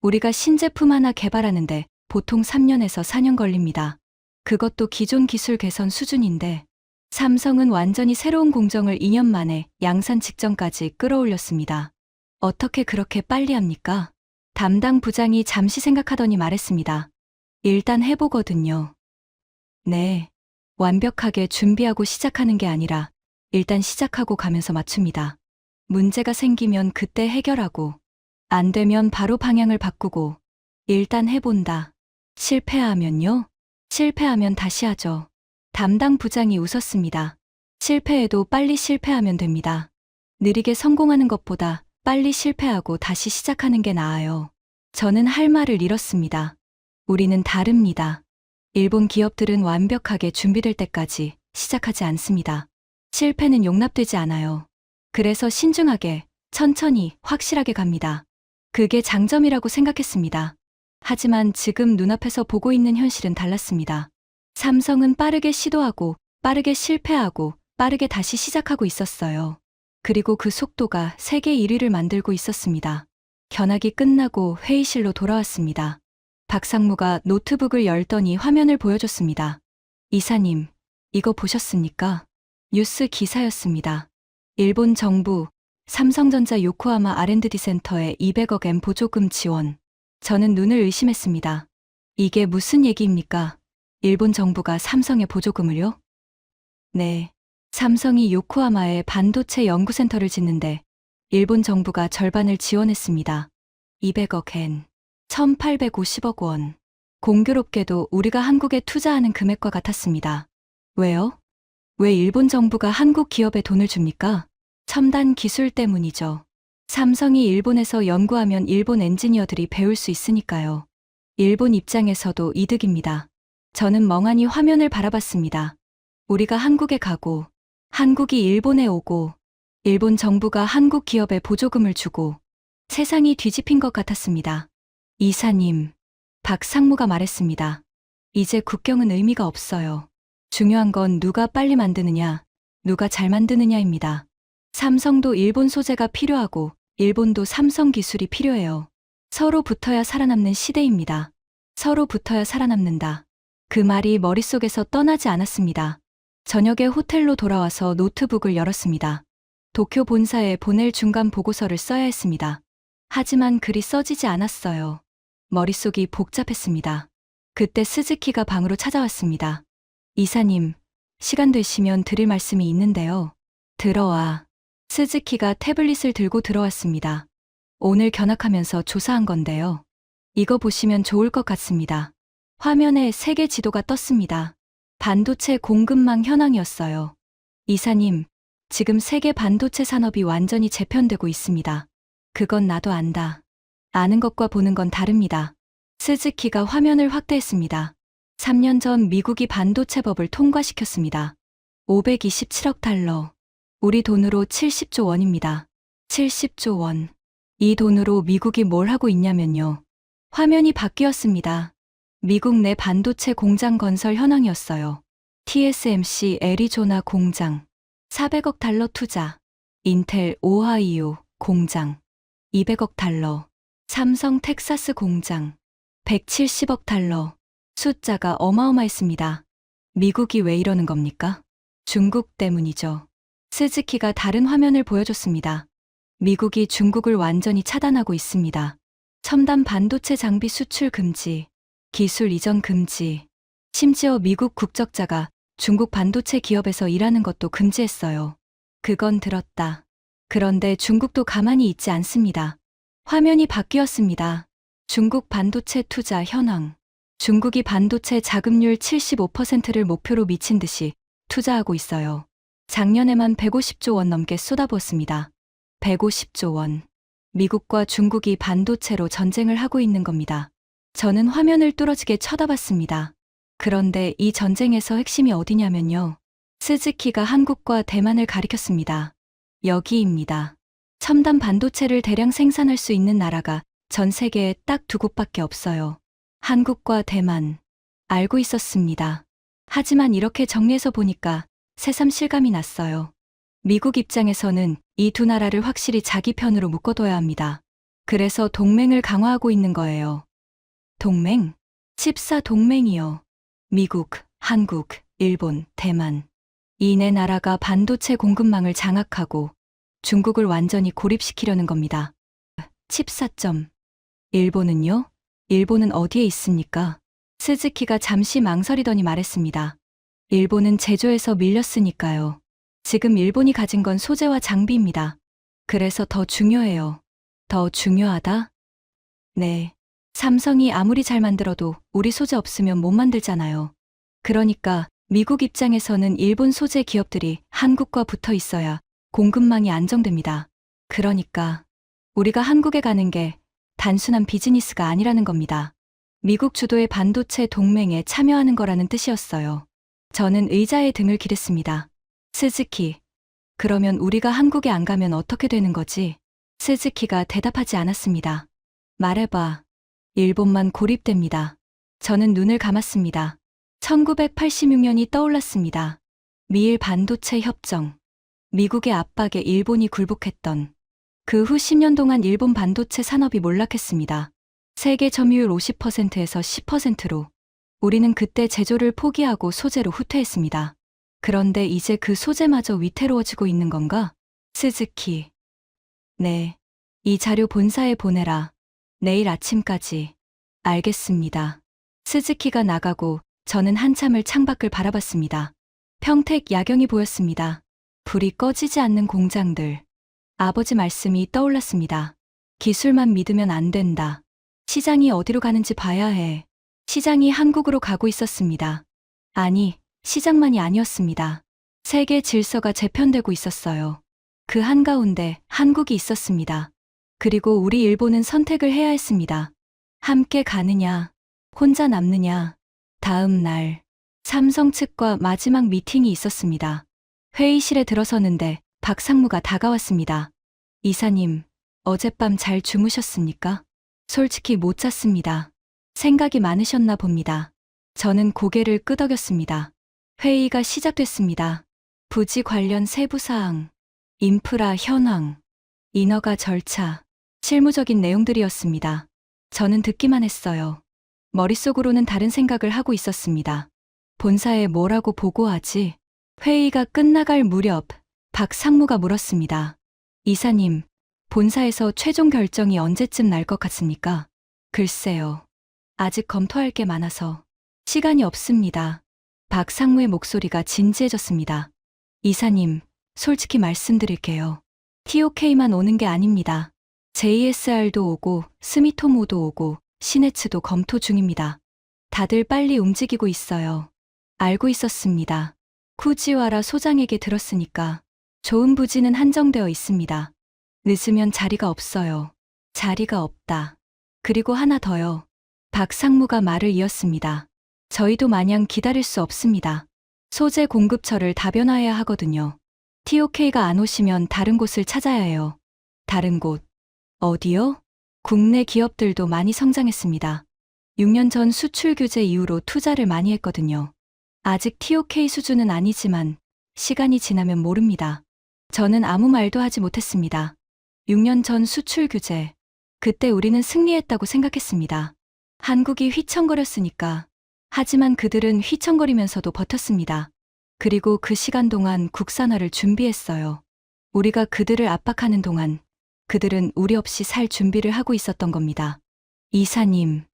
우리가 신제품 하나 개발하는데 보통 3년에서 4년 걸립니다. 그것도 기존 기술 개선 수준인데 삼성은 완전히 새로운 공정을 2년 만에 양산 직전까지 끌어올렸습니다. 어떻게 그렇게 빨리 합니까? 담당 부장이 잠시 생각하더니 말했습니다. 일단 해보거든요. 네. 완벽하게 준비하고 시작하는 게 아니라 일단 시작하고 가면서 맞춥니다. 문제가 생기면 그때 해결하고 안 되면 바로 방향을 바꾸고 일단 해본다. 실패하면요? 실패하면 다시 하죠. 담당 부장이 웃었습니다. 실패해도 빨리 실패하면 됩니다. 느리게 성공하는 것보다 빨리 실패하고 다시 시작하는 게 나아요. 저는 할 말을 잃었습니다. 우리는 다릅니다. 일본 기업들은 완벽하게 준비될 때까지 시작하지 않습니다. 실패는 용납되지 않아요. 그래서 신중하게, 천천히, 확실하게 갑니다. 그게 장점이라고 생각했습니다. 하지만 지금 눈앞에서 보고 있는 현실은 달랐습니다. 삼성은 빠르게 시도하고, 빠르게 실패하고, 빠르게 다시 시작하고 있었어요. 그리고 그 속도가 세계 1위를 만들고 있었습니다. 견학이 끝나고 회의실로 돌아왔습니다. 박상무가 노트북을 열더니 화면을 보여줬습니다. 이사님, 이거 보셨습니까? 뉴스 기사였습니다. 일본 정부, 삼성전자 요코하마 R&D 센터에 200억 엔 보조금 지원. 저는 눈을 의심했습니다. 이게 무슨 얘기입니까? 일본 정부가 삼성에 보조금을요? 네. 삼성이 요코하마에 반도체 연구센터를 짓는데 일본 정부가 절반을 지원했습니다. 200억 엔, 1850억 원. 공교롭게도 우리가 한국에 투자하는 금액과 같았습니다. 왜요? 왜 일본 정부가 한국 기업에 돈을 줍니까? 첨단 기술 때문이죠. 삼성이 일본에서 연구하면 일본 엔지니어들이 배울 수 있으니까요. 일본 입장에서도 이득입니다. 저는 멍하니 화면을 바라봤습니다. 우리가 한국에 가고, 한국이 일본에 오고, 일본 정부가 한국 기업에 보조금을 주고, 세상이 뒤집힌 것 같았습니다. 이사님, 박상무가 말했습니다. 이제 국경은 의미가 없어요. 중요한 건 누가 빨리 만드느냐, 누가 잘 만드느냐입니다. 삼성도 일본 소재가 필요하고, 일본도 삼성 기술이 필요해요. 서로 붙어야 살아남는 시대입니다. 서로 붙어야 살아남는다. 그 말이 머릿속에서 떠나지 않았습니다. 저녁에 호텔로 돌아와서 노트북을 열었습니다. 도쿄 본사에 보낼 중간 보고서를 써야 했습니다. 하지만 글이 써지지 않았어요. 머릿속이 복잡했습니다. 그때 스즈키가 방으로 찾아왔습니다. 이사님, 시간 되시면 드릴 말씀이 있는데요. 들어와. 스즈키가 태블릿을 들고 들어왔습니다. 오늘 견학하면서 조사한 건데요. 이거 보시면 좋을 것 같습니다. 화면에 세계 지도가 떴습니다. 반도체 공급망 현황이었어요. 이사님, 지금 세계 반도체 산업이 완전히 재편되고 있습니다. 그건 나도 안다. 아는 것과 보는 건 다릅니다. 스즈키가 화면을 확대했습니다. 3년 전 미국이 반도체법을 통과시켰습니다. 527억 달러. 우리 돈으로 70조 원입니다. 70조 원. 이 돈으로 미국이 뭘 하고 있냐면요. 화면이 바뀌었습니다. 미국 내 반도체 공장 건설 현황이었어요. TSMC 애리조나 공장. 400억 달러 투자. 인텔 오하이오 공장. 200억 달러. 삼성 텍사스 공장. 170억 달러. 숫자가 어마어마했습니다. 미국이 왜 이러는 겁니까? 중국 때문이죠. 스즈키가 다른 화면을 보여줬습니다. 미국이 중국을 완전히 차단하고 있습니다. 첨단 반도체 장비 수출 금지, 기술 이전 금지, 심지어 미국 국적자가 중국 반도체 기업에서 일하는 것도 금지했어요. 그건 들었다. 그런데 중국도 가만히 있지 않습니다. 화면이 바뀌었습니다. 중국 반도체 투자 현황. 중국이 반도체 자금률 75%를 목표로 미친 듯이 투자하고 있어요. 작년에만 150조 원 넘게 쏟아부었습니다. 150조 원. 미국과 중국이 반도체로 전쟁을 하고 있는 겁니다. 저는 화면을 뚫어지게 쳐다봤습니다. 그런데 이 전쟁에서 핵심이 어디냐면요. 스즈키가 한국과 대만을 가리켰습니다. 여기입니다. 첨단 반도체를 대량 생산할 수 있는 나라가 전 세계에 딱 두 곳밖에 없어요. 한국과 대만. 알고 있었습니다. 하지만 이렇게 정리해서 보니까 새삼 실감이 났어요. 미국 입장에서는 이 두 나라를 확실히 자기 편으로 묶어둬야 합니다. 그래서 동맹을 강화하고 있는 거예요. 동맹? 14동맹이요. 미국, 한국, 일본, 대만. 이내 나라가 반도체 공급망을 장악하고 중국을 완전히 고립시키려는 겁니다. 칩사점. 일본은요? 일본은 어디에 있습니까? 스즈키가 잠시 망설이더니 말했습니다. 일본은 제조에서 밀렸으니까요. 지금 일본이 가진 건 소재와 장비입니다. 그래서 더 중요해요. 더 중요하다? 네. 삼성이 아무리 잘 만들어도 우리 소재 없으면 못 만들잖아요. 그러니까 미국 입장에서는 일본 소재 기업들이 한국과 붙어 있어야 공급망이 안정됩니다. 그러니까 우리가 한국에 가는 게 단순한 비즈니스가 아니라는 겁니다. 미국 주도의 반도체 동맹에 참여하는 거라는 뜻이었어요. 저는 의자에 등을 기댔습니다. 스즈키, 그러면 우리가 한국에 안 가면 어떻게 되는 거지? 스즈키가 대답하지 않았습니다. 말해봐. 일본만 고립됩니다. 저는 눈을 감았습니다. 1986년이 떠올랐습니다. 미일 반도체 협정. 미국의 압박에 일본이 굴복했던. 그 후 10년 동안 일본 반도체 산업이 몰락했습니다. 세계 점유율 50%에서 10%로. 우리는 그때 제조를 포기하고 소재로 후퇴했습니다. 그런데 이제 그 소재마저 위태로워지고 있는 건가? 스즈키. 네. 이 자료 본사에 보내라. 내일 아침까지. 알겠습니다. 스즈키가 나가고 저는 한참을 창밖을 바라봤습니다. 평택 야경이 보였습니다. 불이 꺼지지 않는 공장들. 아버지 말씀이 떠올랐습니다. 기술만 믿으면 안 된다. 시장이 어디로 가는지 봐야 해. 시장이 한국으로 가고 있었습니다. 아니, 시장만이 아니었습니다. 세계 질서가 재편되고 있었어요. 그 한가운데 한국이 있었습니다. 그리고 우리 일본은 선택을 해야 했습니다. 함께 가느냐, 혼자 남느냐. 다음 날, 삼성 측과 마지막 미팅이 있었습니다. 회의실에 들어서는데 박상무가 다가왔습니다. 이사님, 어젯밤 잘 주무셨습니까? 솔직히 못 잤습니다. 생각이 많으셨나 봅니다. 저는 고개를 끄덕였습니다. 회의가 시작됐습니다. 부지 관련 세부사항, 인프라 현황, 인허가 절차, 실무적인 내용들이었습니다. 저는 듣기만 했어요. 머릿속으로는 다른 생각을 하고 있었습니다. 본사에 뭐라고 보고하지? 회의가 끝나갈 무렵 박상무가 물었습니다. 이사님, 본사에서 최종 결정이 언제쯤 날 것 같습니까? 글쎄요. 아직 검토할 게 많아서 시간이 없습니다. 박상무의 목소리가 진지해졌습니다. 이사님, 솔직히 말씀드릴게요. TOK만 오는 게 아닙니다. JSR도 오고 스미토모도 오고 시네츠도 검토 중입니다. 다들 빨리 움직이고 있어요. 알고 있었습니다. 쿠지와라 소장에게 들었으니까. 좋은 부지는 한정되어 있습니다. 늦으면 자리가 없어요. 자리가 없다. 그리고 하나 더요. 박상무가 말을 이었습니다. 저희도 마냥 기다릴 수 없습니다. 소재 공급처를 다변화해야 하거든요. TOK가 안 오시면 다른 곳을 찾아야 해요. 다른 곳. 어디요? 국내 기업들도 많이 성장했습니다. 6년 전 수출 규제 이후로 투자를 많이 했거든요. 아직 TOK 수준은 아니지만 시간이 지나면 모릅니다. 저는 아무 말도 하지 못했습니다. 6년 전 수출 규제. 그때 우리는 승리했다고 생각했습니다. 한국이 휘청거렸으니까. 하지만 그들은 휘청거리면서도 버텼습니다. 그리고 그 시간 동안 국산화를 준비했어요. 우리가 그들을 압박하는 동안 그들은 우리 없이 살 준비를 하고 있었던 겁니다. 이사님,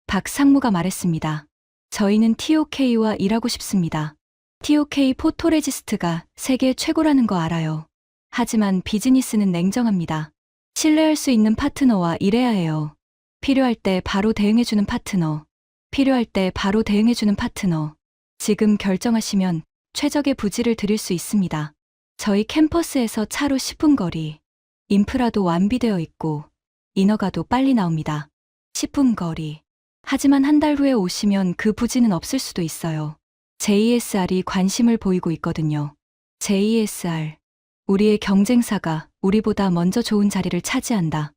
박상무가 말했습니다. 저희는 TOK와 일하고 싶습니다. TOK 포토레지스트가 세계 최고라는 거 알아요. 하지만 비즈니스는 냉정합니다. 신뢰할 수 있는 파트너와 일해야 해요. 필요할 때 바로 대응해주는 파트너. 필요할 때 바로 대응해주는 파트너. 지금 결정하시면 최적의 부지를 드릴 수 있습니다. 저희 캠퍼스에서 차로 10분 거리. 인프라도 완비되어 있고 인허가도 빨리 나옵니다. 10분 거리. 하지만 한 달 후에 오시면 그 부지는 없을 수도 있어요. JSR이 관심을 보이고 있거든요. JSR. 우리의 경쟁사가 우리보다 먼저 좋은 자리를 차지한다.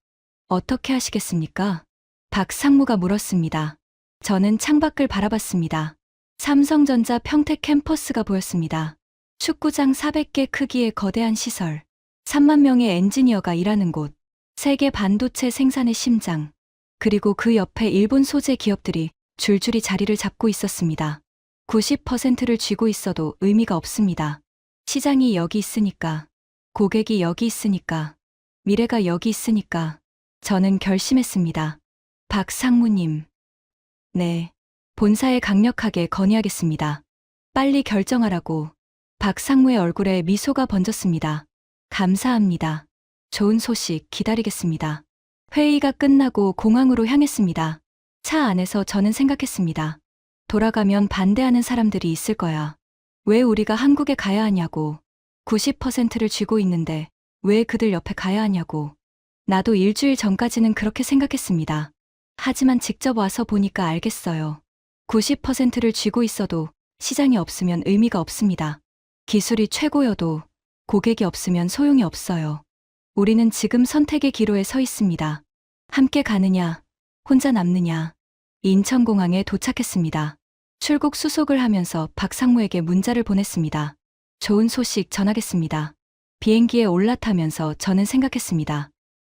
어떻게 하시겠습니까? 박상무가 물었습니다. 저는 창밖을 바라봤습니다. 삼성전자 평택 캠퍼스가 보였습니다. 축구장 400개 크기의 거대한 시설. 3만 명의 엔지니어가 일하는 곳. 세계 반도체 생산의 심장. 그리고 그 옆에 일본 소재 기업들이 줄줄이 자리를 잡고 있었습니다. 90%를 쥐고 있어도 의미가 없습니다. 시장이 여기 있으니까, 고객이 여기 있으니까, 미래가 여기 있으니까 저는 결심했습니다. 박 상무님. 네. 본사에 강력하게 건의하겠습니다. 빨리 결정하라고. 박 상무의 얼굴에 미소가 번졌습니다. 감사합니다. 좋은 소식 기다리겠습니다. 회의가 끝나고 공항으로 향했습니다. 차 안에서 저는 생각했습니다. 돌아가면 반대하는 사람들이 있을 거야. 왜 우리가 한국에 가야 하냐고. 90%를 쥐고 있는데 왜 그들 옆에 가야 하냐고. 나도 일주일 전까지는 그렇게 생각했습니다. 하지만 직접 와서 보니까 알겠어요. 90%를 쥐고 있어도 시장이 없으면 의미가 없습니다. 기술이 최고여도 고객이 없으면 소용이 없어요. 우리는 지금 선택의 기로에 서 있습니다. 함께 가느냐, 혼자 남느냐. 인천공항에 도착했습니다. 출국 수속을 하면서 박 상무에게 문자를 보냈습니다. 좋은 소식 전하겠습니다. 비행기에 올라타면서 저는 생각했습니다.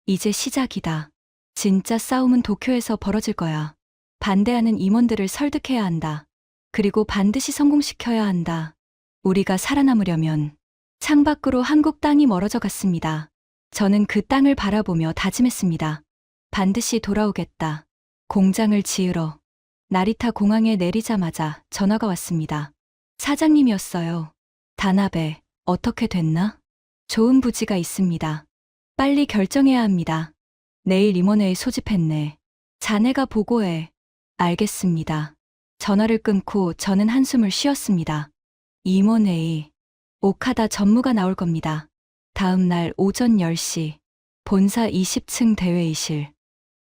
이제 시작이다. 진짜 싸움은 도쿄에서 벌어질 거야. 반대하는 임원들을 설득해야 한다. 그리고 반드시 성공시켜야 한다. 우리가 살아남으려면 창밖으로 한국 땅이 멀어져 갔습니다. 저는 그 땅을 바라보며 다짐했습니다. 반드시 돌아오겠다. 공장을 지으러. 나리타 공항에 내리자마자 전화가 왔습니다. 사장님이었어요. 다나베, 어떻게 됐나? 좋은 부지가 있습니다. 빨리 결정해야 합니다. 내일 임원회의 소집했네. 자네가 보고해. 알겠습니다. 전화를 끊고 저는 한숨을 쉬었습니다. 임원회의. 오카다 전무가 나올 겁니다. 다음 날 오전 10시. 본사 20층 대회의실.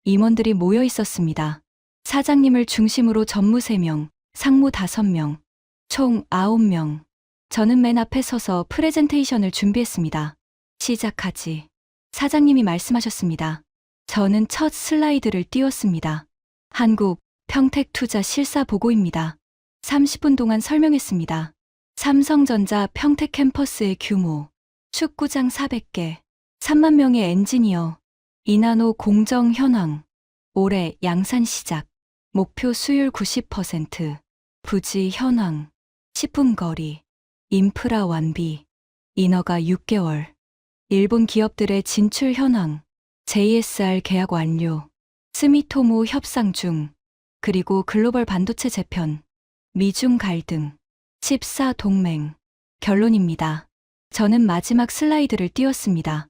임원들이 모여 있었습니다. 사장님을 중심으로 전무 3명, 상무 5명, 총 9명. 저는 맨 앞에 서서 프레젠테이션을 준비했습니다. 시작하지. 사장님이 말씀하셨습니다. 저는 첫 슬라이드를 띄웠습니다. 한국 평택투자 실사 보고입니다. 30분 동안 설명했습니다. 삼성전자 평택 캠퍼스의 규모, 축구장 400개, 3만 명의 엔지니어, 이나노 공정 현황, 올해 양산 시작, 목표 수율 90%, 부지 현황, 10분 거리, 인프라 완비, 인허가 6개월, 일본 기업들의 진출 현황, JSR 계약 완료, 스미토모 협상 중, 그리고 글로벌 반도체 재편, 미중 갈등, 칩사 동맹. 결론입니다. 저는 마지막 슬라이드를 띄웠습니다.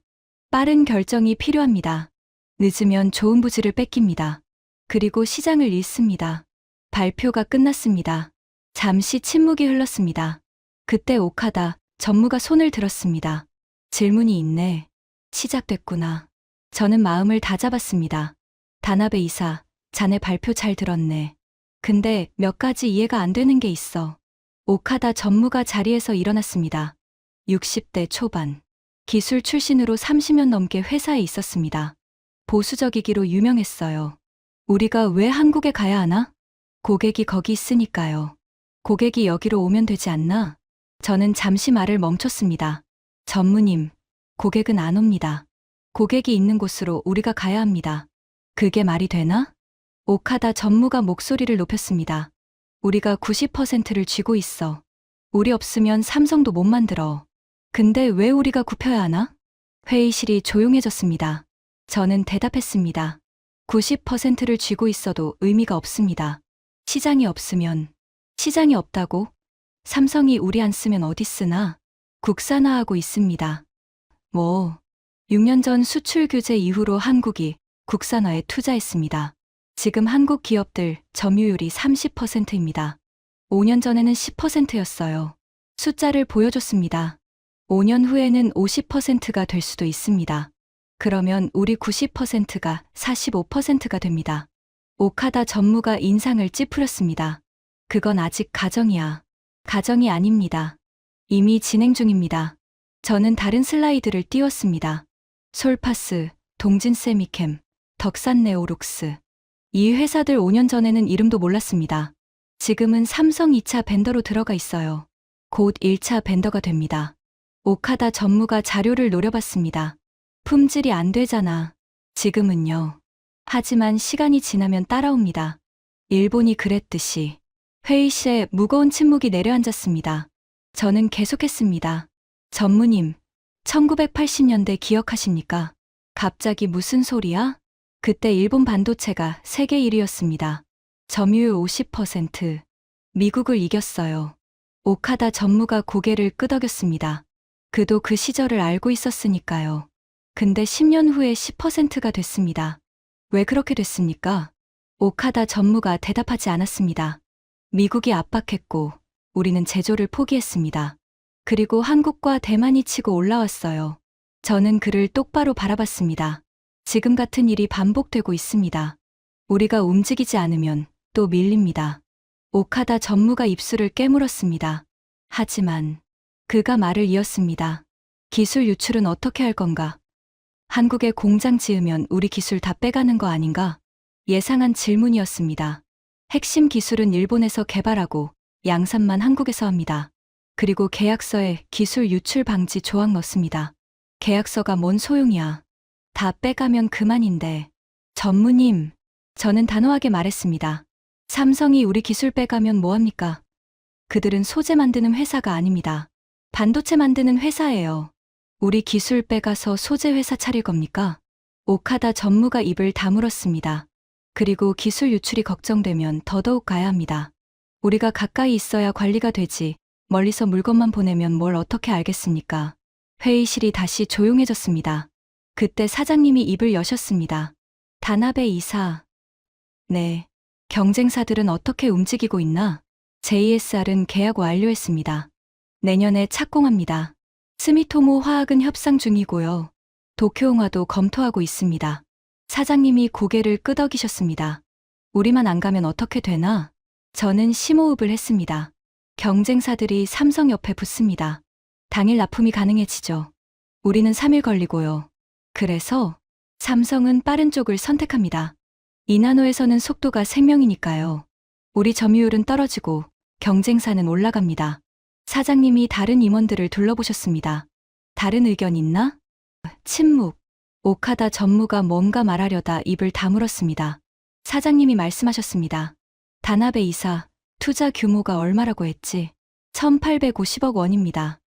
빠른 결정이 필요합니다. 늦으면 좋은 부지를 뺏깁니다. 그리고 시장을 잃습니다. 발표가 끝났습니다. 잠시 침묵이 흘렀습니다. 그때 오카다 전무가 손을 들었습니다. 질문이 있네. 시작됐구나. 저는 마음을 다잡았습니다. 다나베 이사, 자네 발표 잘 들었네. 근데 몇 가지 이해가 안 되는 게 있어. 오카다 전무가 자리에서 일어났습니다. 60대 초반. 기술 출신으로 30년 넘게 회사에 있었습니다. 보수적이기로 유명했어요. 우리가 왜 한국에 가야 하나? 고객이 거기 있으니까요. 고객이 여기로 오면 되지 않나? 저는 잠시 말을 멈췄습니다. 전무님, 고객은 안 옵니다. 고객이 있는 곳으로 우리가 가야 합니다. 그게 말이 되나? 오카다 전무가 목소리를 높였습니다. 우리가 90%를 쥐고 있어. 우리 없으면 삼성도 못 만들어. 근데 왜 우리가 굽혀야 하나? 회의실이 조용해졌습니다. 저는 대답했습니다. 90%를 쥐고 있어도 의미가 없습니다. 시장이 없으면. 시장이 없다고? 삼성이 우리 안 쓰면 어디 쓰나? 국산화하고 있습니다. 6년 전 수출 규제 이후로 한국이 국산화에 투자했습니다. 지금 한국 기업들 점유율이 30%입니다. 5년 전에는 10%였어요. 숫자를 보여줬습니다. 5년 후에는 50%가 될 수도 있습니다. 그러면 우리 90%가 45%가 됩니다. 오카다 전무가 인상을 찌푸렸습니다. 그건 아직 가정이야. 가정이 아닙니다. 이미 진행 중입니다. 저는 다른 슬라이드를 띄웠습니다. 솔파스, 동진세미캠, 덕산네오룩스. 이 회사들 5년 전에는 이름도 몰랐습니다. 지금은 삼성 2차 벤더로 들어가 있어요. 곧 1차 벤더가 됩니다. 오카다 전무가 자료를 노려봤습니다. 품질이 안 되잖아. 지금은요. 하지만 시간이 지나면 따라옵니다. 일본이 그랬듯이. 회의실에 무거운 침묵이 내려앉았습니다. 저는 계속했습니다. 전무님, 1980년대 기억하십니까? 갑자기 무슨 소리야? 그때 일본 반도체가 세계 1위였습니다. 점유율 50%. 미국을 이겼어요. 오카다 전무가 고개를 끄덕였습니다. 그도 그 시절을 알고 있었으니까요. 근데 10년 후에 10%가 됐습니다. 왜 그렇게 됐습니까? 오카다 전무가 대답하지 않았습니다. 미국이 압박했고 우리는 제조를 포기했습니다. 그리고 한국과 대만이 치고 올라왔어요. 저는 그를 똑바로 바라봤습니다. 지금 같은 일이 반복되고 있습니다. 우리가 움직이지 않으면 또 밀립니다. 오카다 전무가 입술을 깨물었습니다. 하지만 그가 말을 이었습니다. 기술 유출은 어떻게 할 건가? 한국에 공장 지으면 우리 기술 다 빼가는 거 아닌가? 예상한 질문이었습니다. 핵심 기술은 일본에서 개발하고 양산만 한국에서 합니다. 그리고 계약서에 기술 유출 방지 조항 넣습니다. 계약서가 뭔 소용이야. 다 빼가면 그만인데. 전무님, 저는 단호하게 말했습니다. 삼성이 우리 기술 빼가면 뭐합니까? 그들은 소재 만드는 회사가 아닙니다. 반도체 만드는 회사예요. 우리 기술 빼가서 소재 회사 차릴 겁니까? 오카다 전무가 입을 다물었습니다. 그리고 기술 유출이 걱정되면 더더욱 가야 합니다. 우리가 가까이 있어야 관리가 되지, 멀리서 물건만 보내면 뭘 어떻게 알겠습니까? 회의실이 다시 조용해졌습니다. 그때 사장님이 입을 여셨습니다. 다나베 이사. 네. 경쟁사들은 어떻게 움직이고 있나? JSR은 계약 완료했습니다. 내년에 착공합니다. 스미토모 화학은 협상 중이고요. 도쿄응화도 검토하고 있습니다. 사장님이 고개를 끄덕이셨습니다. 우리만 안 가면 어떻게 되나? 저는 심호흡을 했습니다. 경쟁사들이 삼성 옆에 붙습니다. 당일 납품이 가능해지죠. 우리는 3일 걸리고요. 그래서 삼성은 빠른 쪽을 선택합니다. 이나노에서는 속도가 생명이니까요. 우리 점유율은 떨어지고 경쟁사는 올라갑니다. 사장님이 다른 임원들을 둘러보셨습니다. 다른 의견 있나? 침묵. 오카다 전무가 뭔가 말하려다 입을 다물었습니다. 사장님이 말씀하셨습니다. 다나베 이사, 투자 규모가 얼마라고 했지? 1850억 원입니다.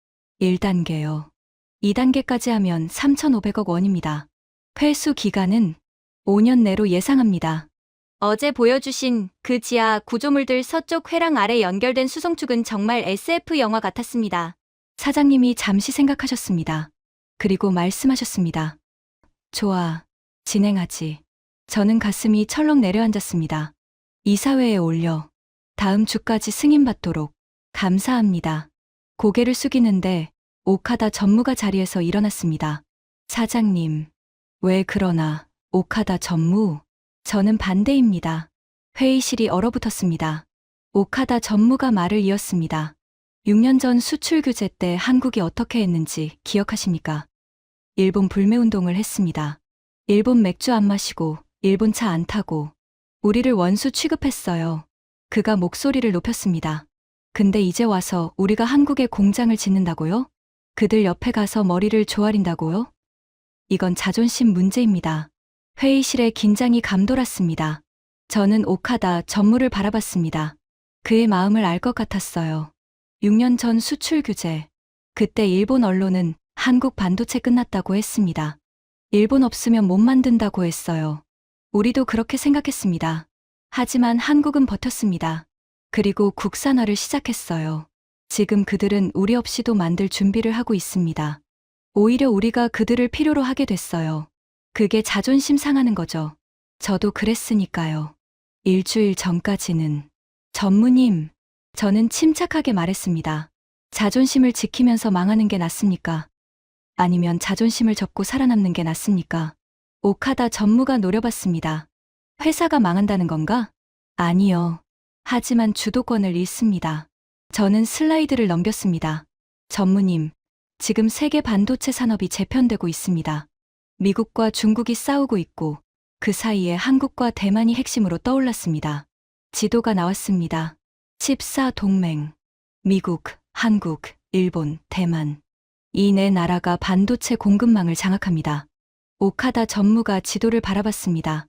1단계요. 2단계까지 하면 3500억 원입니다. 회수 기간은 5년 내로 예상합니다. 어제 보여주신 그 지하 구조물들 서쪽 회랑 아래 연결된 수송축은 정말 SF 영화 같았습니다. 사장님이 잠시 생각하셨습니다. 그리고 말씀하셨습니다. 좋아, 진행하지. 저는 가슴이 철렁 내려앉았습니다. 이사회에 올려 다음 주까지 승인받도록 감사합니다. 고개를 숙이는데 오카다 전무가 자리에서 일어났습니다. 사장님, 왜 그러나? 오카다 전무? 저는 반대입니다. 회의실이 얼어붙었습니다. 오카다 전무가 말을 이었습니다. 6년 전 수출 규제 때 한국이 어떻게 했는지 기억하십니까? 일본 불매운동을 했습니다. 일본 맥주 안 마시고 일본 차 안 타고 우리를 원수 취급했어요. 그가 목소리를 높였습니다. 근데 이제 와서 우리가 한국에 공장을 짓는다고요? 그들 옆에 가서 머리를 조아린다고요? 이건 자존심 문제입니다. 회의실에 긴장이 감돌았습니다. 저는 오카다 전무를 바라봤습니다. 그의 마음을 알 것 같았어요. 6년 전 수출 규제. 그때 일본 언론은 한국 반도체 끝났다고 했습니다. 일본 없으면 못 만든다고 했어요. 우리도 그렇게 생각했습니다. 하지만 한국은 버텼습니다. 그리고 국산화를 시작했어요. 지금 그들은 우리 없이도 만들 준비를 하고 있습니다. 오히려 우리가 그들을 필요로 하게 됐어요. 그게 자존심 상하는 거죠. 저도 그랬으니까요. 일주일 전까지는. 전무님, 저는 침착하게 말했습니다. 자존심을 지키면서 망하는 게 낫습니까? 아니면 자존심을 접고 살아남는 게 낫습니까? 오카다 전무가 노려봤습니다. 회사가 망한다는 건가? 아니요. 하지만 주도권을 잃습니다. 저는 슬라이드를 넘겼습니다. 전무님, 지금 세계 반도체 산업이 재편되고 있습니다. 미국과 중국이 싸우고 있고 그 사이에 한국과 대만이 핵심으로 떠올랐습니다. 지도가 나왔습니다. 14 동맹. 미국, 한국, 일본, 대만. 이 네 나라가 반도체 공급망을 장악합니다. 오카다 전무가 지도를 바라봤습니다.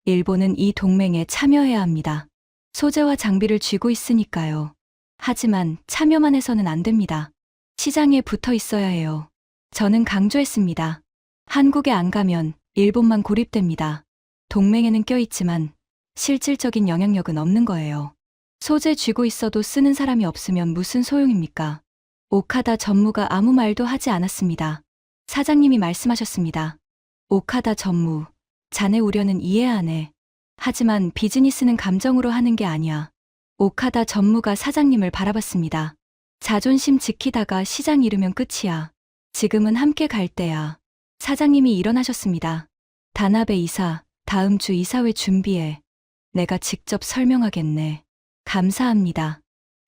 일본은 이 동맹에 참여해야 합니다. 소재와 장비를 쥐고 있으니까요. 하지만 참여만 해서는 안 됩니다. 시장에 붙어 있어야 해요. 저는 강조했습니다. 한국에 안 가면 일본만 고립됩니다. 동맹에는 껴있지만 실질적인 영향력은 없는 거예요. 소재 쥐고 있어도 쓰는 사람이 없으면 무슨 소용입니까? 오카다 전무가 아무 말도 하지 않았습니다. 사장님이 말씀하셨습니다. 오카다 전무, 자네 우려는 이해하네. 하지만 비즈니스는 감정으로 하는 게 아니야. 오카다 전무가 사장님을 바라봤습니다. 자존심 지키다가 시장 잃으면 끝이야. 지금은 함께 갈 때야. 사장님이 일어나셨습니다. 다나베 이사, 다음 주 이사회 준비해. 내가 직접 설명하겠네. 감사합니다.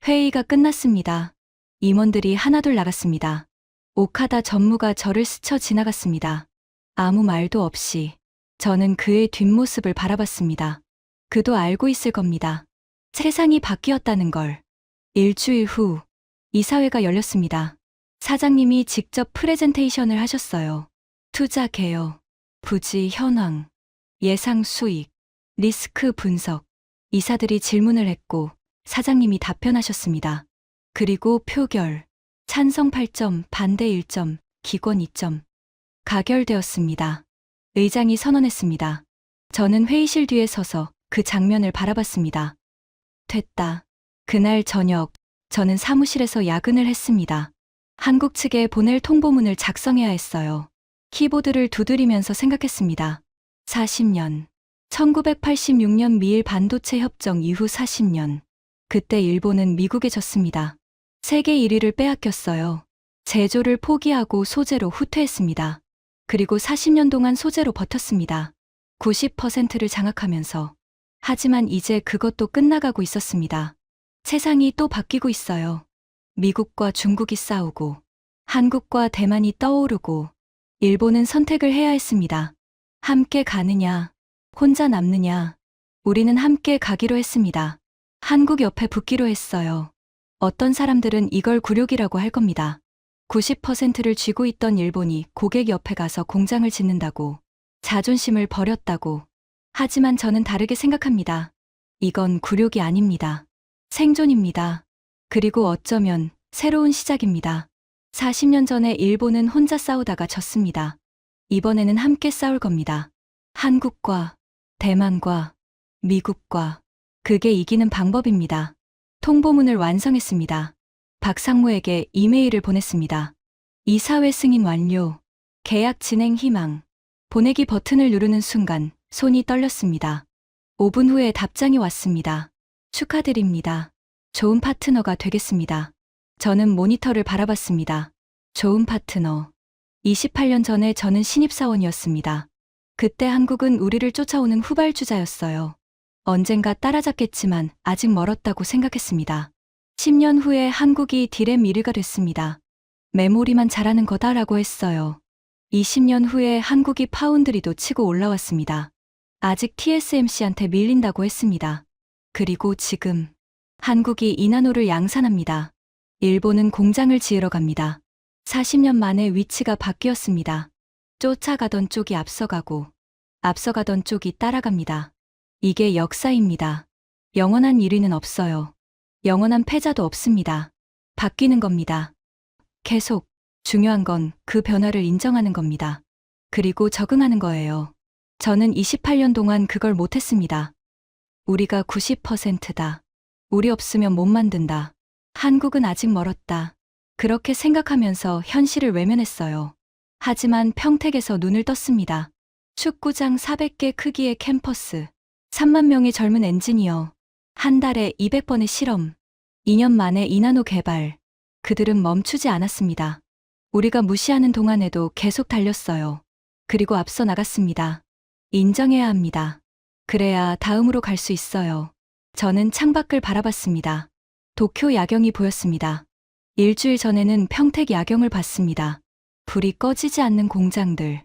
회의가 끝났습니다. 임원들이 하나둘 나갔습니다. 오카다 전무가 저를 스쳐 지나갔습니다. 아무 말도 없이 저는 그의 뒷모습을 바라봤습니다. 그도 알고 있을 겁니다. 세상이 바뀌었다는 걸. 일주일 후 이사회가 열렸습니다. 사장님이 직접 프레젠테이션을 하셨어요. 투자 개요, 부지 현황, 예상 수익, 리스크 분석. 이사들이 질문을 했고 사장님이 답변하셨습니다. 그리고 표결, 찬성 8점, 반대 1점, 기권 2점. 가결되었습니다. 의장이 선언했습니다. 저는 회의실 뒤에 서서 그 장면을 바라봤습니다. 됐다. 그날 저녁, 저는 사무실에서 야근을 했습니다. 한국 측에 보낼 통보문을 작성해야 했어요. 키보드를 두드리면서 생각했습니다. 40년. 1986년 미일 반도체 협정 이후 40년. 그때 일본은 미국에 졌습니다. 세계 1위를 빼앗겼어요. 제조를 포기하고 소재로 후퇴했습니다. 그리고 40년 동안 소재로 버텼습니다. 90%를 장악하면서. 하지만 이제 그것도 끝나가고 있었습니다. 세상이 또 바뀌고 있어요. 미국과 중국이 싸우고, 한국과 대만이 떠오르고, 일본은 선택을 해야 했습니다. 함께 가느냐, 혼자 남느냐. 우리는 함께 가기로 했습니다. 한국 옆에 붙기로 했어요. 어떤 사람들은 이걸 굴욕이라고 할 겁니다. 90%를 쥐고 있던 일본이 고객 옆에 가서 공장을 짓는다고, 자존심을 버렸다고. 하지만 저는 다르게 생각합니다. 이건 굴욕이 아닙니다. 생존입니다. 그리고 어쩌면 새로운 시작입니다. 40년 전에 일본은 혼자 싸우다가 졌습니다. 이번에는 함께 싸울 겁니다. 한국과 대만과 미국과. 그게 이기는 방법입니다. 통보문을 완성했습니다. 박상무에게 이메일을 보냈습니다. 이사회 승인 완료. 계약 진행 희망. 보내기 버튼을 누르는 순간 손이 떨렸습니다. 5분 후에 답장이 왔습니다. 축하드립니다. 좋은 파트너가 되겠습니다. 저는 모니터를 바라봤습니다. 좋은 파트너. 28년 전에 저는 신입사원이었습니다. 그때 한국은 우리를 쫓아오는 후발주자였어요. 언젠가 따라잡겠지만 아직 멀었다고 생각했습니다. 10년 후에 한국이 디램 1위가 됐습니다. 메모리만 잘하는 거다라고 했어요. 20년 후에 한국이 파운드리도 치고 올라왔습니다. 아직 TSMC한테 밀린다고 했습니다. 그리고 지금 한국이 이나노를 양산합니다. 일본은 공장을 지으러 갑니다. 40년 만에 위치가 바뀌었습니다. 쫓아가던 쪽이 앞서가고 앞서가던 쪽이 따라갑니다. 이게 역사입니다. 영원한 1위는 없어요. 영원한 패자도 없습니다. 바뀌는 겁니다. 계속. 중요한 건 그 변화를 인정하는 겁니다. 그리고 적응하는 거예요. 저는 28년 동안 그걸 못했습니다. 우리가 90%다. 우리 없으면 못 만든다. 한국은 아직 멀었다. 그렇게 생각하면서 현실을 외면했어요. 하지만 평택에서 눈을 떴습니다. 축구장 400개 크기의 캠퍼스. 3만 명의 젊은 엔지니어. 한 달에 200번의 실험. 2년 만에 이나노 개발. 그들은 멈추지 않았습니다. 우리가 무시하는 동안에도 계속 달렸어요. 그리고 앞서 나갔습니다. 인정해야 합니다. 그래야 다음으로 갈 수 있어요. 저는 창밖을 바라봤습니다. 도쿄 야경이 보였습니다. 일주일 전에는 평택 야경을 봤습니다. 불이 꺼지지 않는 공장들.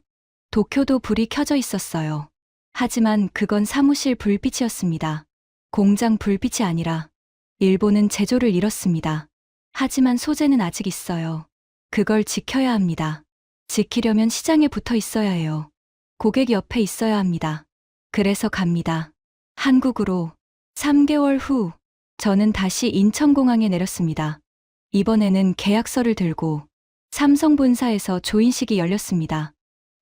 도쿄도 불이 켜져 있었어요. 하지만 그건 사무실 불빛이었습니다. 공장 불빛이 아니라 일본은 제조를 잃었습니다. 하지만 소재는 아직 있어요. 그걸 지켜야 합니다. 지키려면 시장에 붙어 있어야 해요. 고객 옆에 있어야 합니다. 그래서 갑니다. 한국으로. 3개월 후, 저는 다시 인천공항에 내렸습니다. 이번에는 계약서를 들고 삼성 본사에서 조인식이 열렸습니다.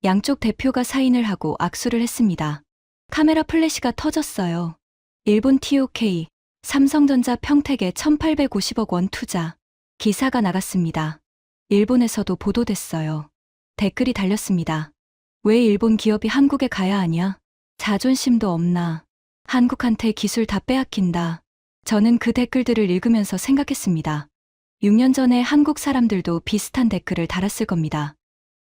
양쪽 대표가 사인을 하고 악수를 했습니다. 카메라 플래시가 터졌어요. 일본 TOK, 삼성전자 평택에 1850억 원 투자. 기사가 나갔습니다. 일본에서도 보도됐어요. 댓글이 달렸습니다. 왜 일본 기업이 한국에 가야 하냐? 자존심도 없나? 한국한테 기술 다 빼앗긴다. 저는 그 댓글들을 읽으면서 생각했습니다. 6년 전에 한국 사람들도 비슷한 댓글을 달았을 겁니다.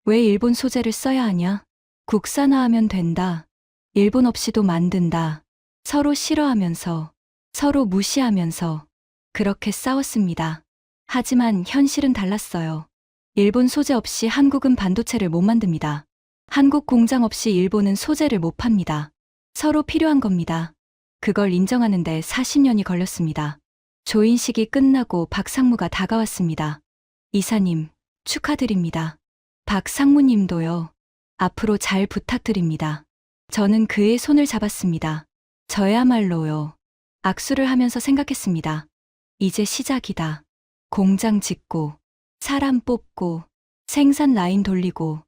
왜 일본 소재를 써야 하냐? 국산화하면 된다. 일본 없이도 만든다. 서로 싫어하면서, 서로 무시하면서 그렇게 싸웠습니다. 하지만 현실은 달랐어요. 일본 소재 없이 한국은 반도체를 못 만듭니다. 한국 공장 없이 일본은 소재를 못 팝니다. 서로 필요한 겁니다. 그걸 인정하는데 40년이 걸렸습니다. 조인식이 끝나고 박상무가 다가왔습니다. 이사님, 축하드립니다. 박상무님도요. 앞으로 잘 부탁드립니다. 저는 그의 손을 잡았습니다. 저야말로요. 악수를 하면서 생각했습니다. 이제 시작이다. 공장 짓고, 사람 뽑고, 생산 라인 돌리고,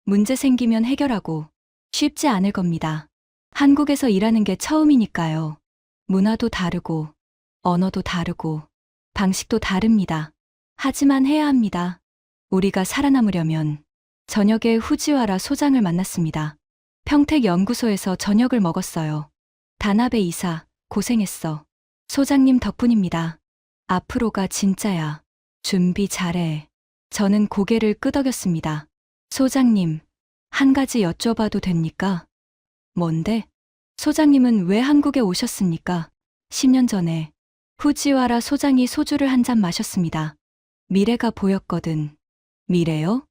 문제 생기면 해결하고, 쉽지 않을 겁니다. 한국에서 일하는 게 처음이니까요. 문화도 다르고, 언어도 다르고, 방식도 다릅니다. 하지만 해야 합니다. 우리가 살아남으려면. 저녁에 후지와라 소장을 만났습니다. 평택 연구소에서 저녁을 먹었어요. 다나베 이사, 고생했어. 소장님 덕분입니다. 앞으로가 진짜야. 준비 잘해. 저는 고개를 끄덕였습니다. 소장님, 한 가지 여쭤봐도 됩니까? 뭔데? 소장님은 왜 한국에 오셨습니까? 10년 전에 후지와라 소장이 소주를 한 잔 마셨습니다. 미래가 보였거든. 미래요?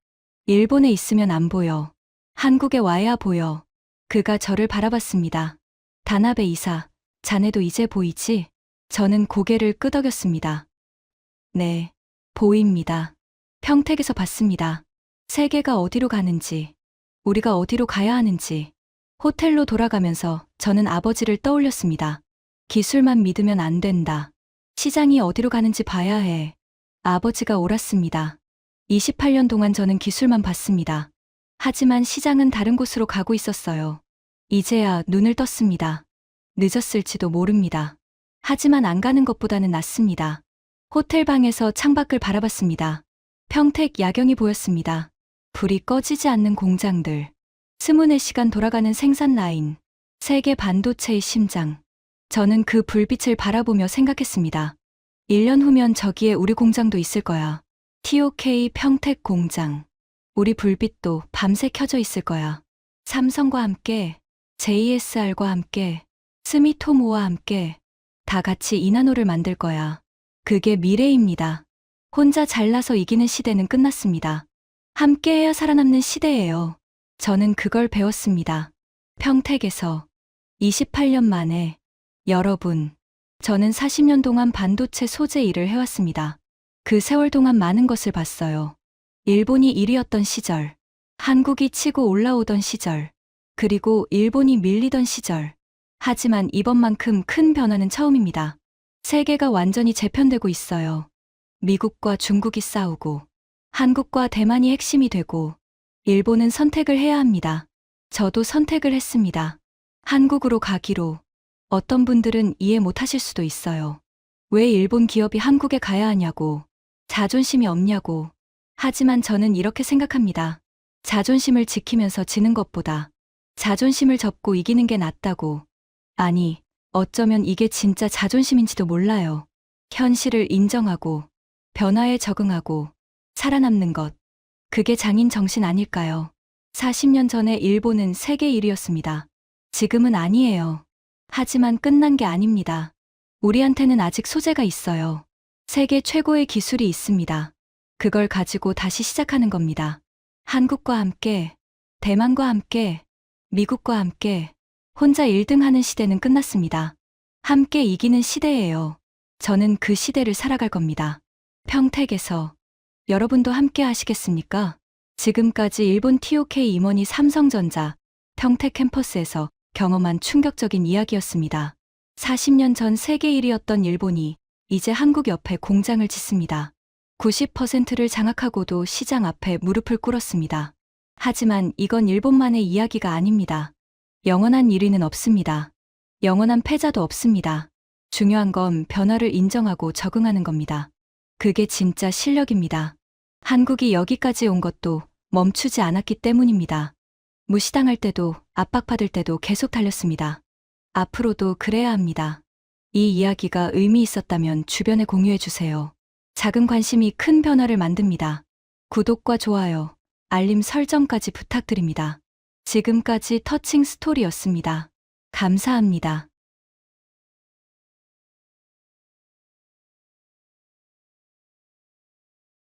일본에 있으면 안 보여. 한국에 와야 보여. 그가 저를 바라봤습니다. 다나베 이사, 자네도 이제 보이지? 저는 고개를 끄덕였습니다. 네, 보입니다. 평택에서 봤습니다. 세계가 어디로 가는지, 우리가 어디로 가야 하는지. 호텔로 돌아가면서 저는 아버지를 떠올렸습니다. 기술만 믿으면 안 된다. 시장이 어디로 가는지 봐야 해. 아버지가 옳았습니다. 28년 동안 저는 기술만 봤습니다. 하지만 시장은 다른 곳으로 가고 있었어요. 이제야 눈을 떴습니다. 늦었을지도 모릅니다. 하지만 안 가는 것보다는 낫습니다. 호텔 방에서 창밖을 바라봤습니다. 평택 야경이 보였습니다. 불이 꺼지지 않는 공장들. 24시간 돌아가는 생산 라인. 세계 반도체의 심장. 저는 그 불빛을 바라보며 생각했습니다. 1년 후면 저기에 우리 공장도 있을 거야. TOK 평택 공장. 우리 불빛도 밤새 켜져 있을 거야. 삼성과 함께, JSR과 함께, 스미토모와 함께 다 같이 이나노를 만들 거야. 그게 미래입니다. 혼자 잘나서 이기는 시대는 끝났습니다. 함께해야 살아남는 시대예요. 저는 그걸 배웠습니다. 평택에서 28년 만에. 여러분, 저는 40년 동안 반도체 소재 일을 해왔습니다. 그 세월 동안 많은 것을 봤어요. 일본이 1위였던 시절, 한국이 치고 올라오던 시절, 그리고 일본이 밀리던 시절. 하지만 이번만큼 큰 변화는 처음입니다. 세계가 완전히 재편되고 있어요. 미국과 중국이 싸우고, 한국과 대만이 핵심이 되고, 일본은 선택을 해야 합니다. 저도 선택을 했습니다. 한국으로 가기로. 어떤 분들은 이해 못하실 수도 있어요. 왜 일본 기업이 한국에 가야 하냐고, 자존심이 없냐고. 하지만 저는 이렇게 생각합니다. 자존심을 지키면서 지는 것보다 자존심을 접고 이기는 게 낫다고. 아니, 어쩌면 이게 진짜 자존심인지도 몰라요. 현실을 인정하고, 변화에 적응하고, 살아남는 것. 그게 장인 정신 아닐까요? 40년 전에 일본은 세계 1위였습니다. 지금은 아니에요. 하지만 끝난 게 아닙니다. 우리한테는 아직 소재가 있어요. 세계 최고의 기술이 있습니다. 그걸 가지고 다시 시작하는 겁니다. 한국과 함께, 대만과 함께, 미국과 함께. 혼자 1등 하는 시대는 끝났습니다. 함께 이기는 시대예요. 저는 그 시대를 살아갈 겁니다. 평택에서. 여러분도 함께 하시겠습니까? 지금까지 일본 TOK 임원이 삼성전자 평택 캠퍼스에서 경험한 충격적인 이야기였습니다. 40년 전 세계 1위였던 일본이 이제 한국 옆에 공장을 짓습니다. 90%를 장악하고도 시장 앞에 무릎을 꿇었습니다. 하지만 이건 일본만의 이야기가 아닙니다. 영원한 1위는 없습니다. 영원한 패자도 없습니다. 중요한 건 변화를 인정하고 적응하는 겁니다. 그게 진짜 실력입니다. 한국이 여기까지 온 것도 멈추지 않았기 때문입니다. 무시당할 때도 압박받을 때도 계속 달렸습니다. 앞으로도 그래야 합니다. 이 이야기가 의미 있었다면 주변에 공유해 주세요. 작은 관심이 큰 변화를 만듭니다. 구독과 좋아요, 알림 설정까지 부탁드립니다. 지금까지 터칭 스토리였습니다. 감사합니다.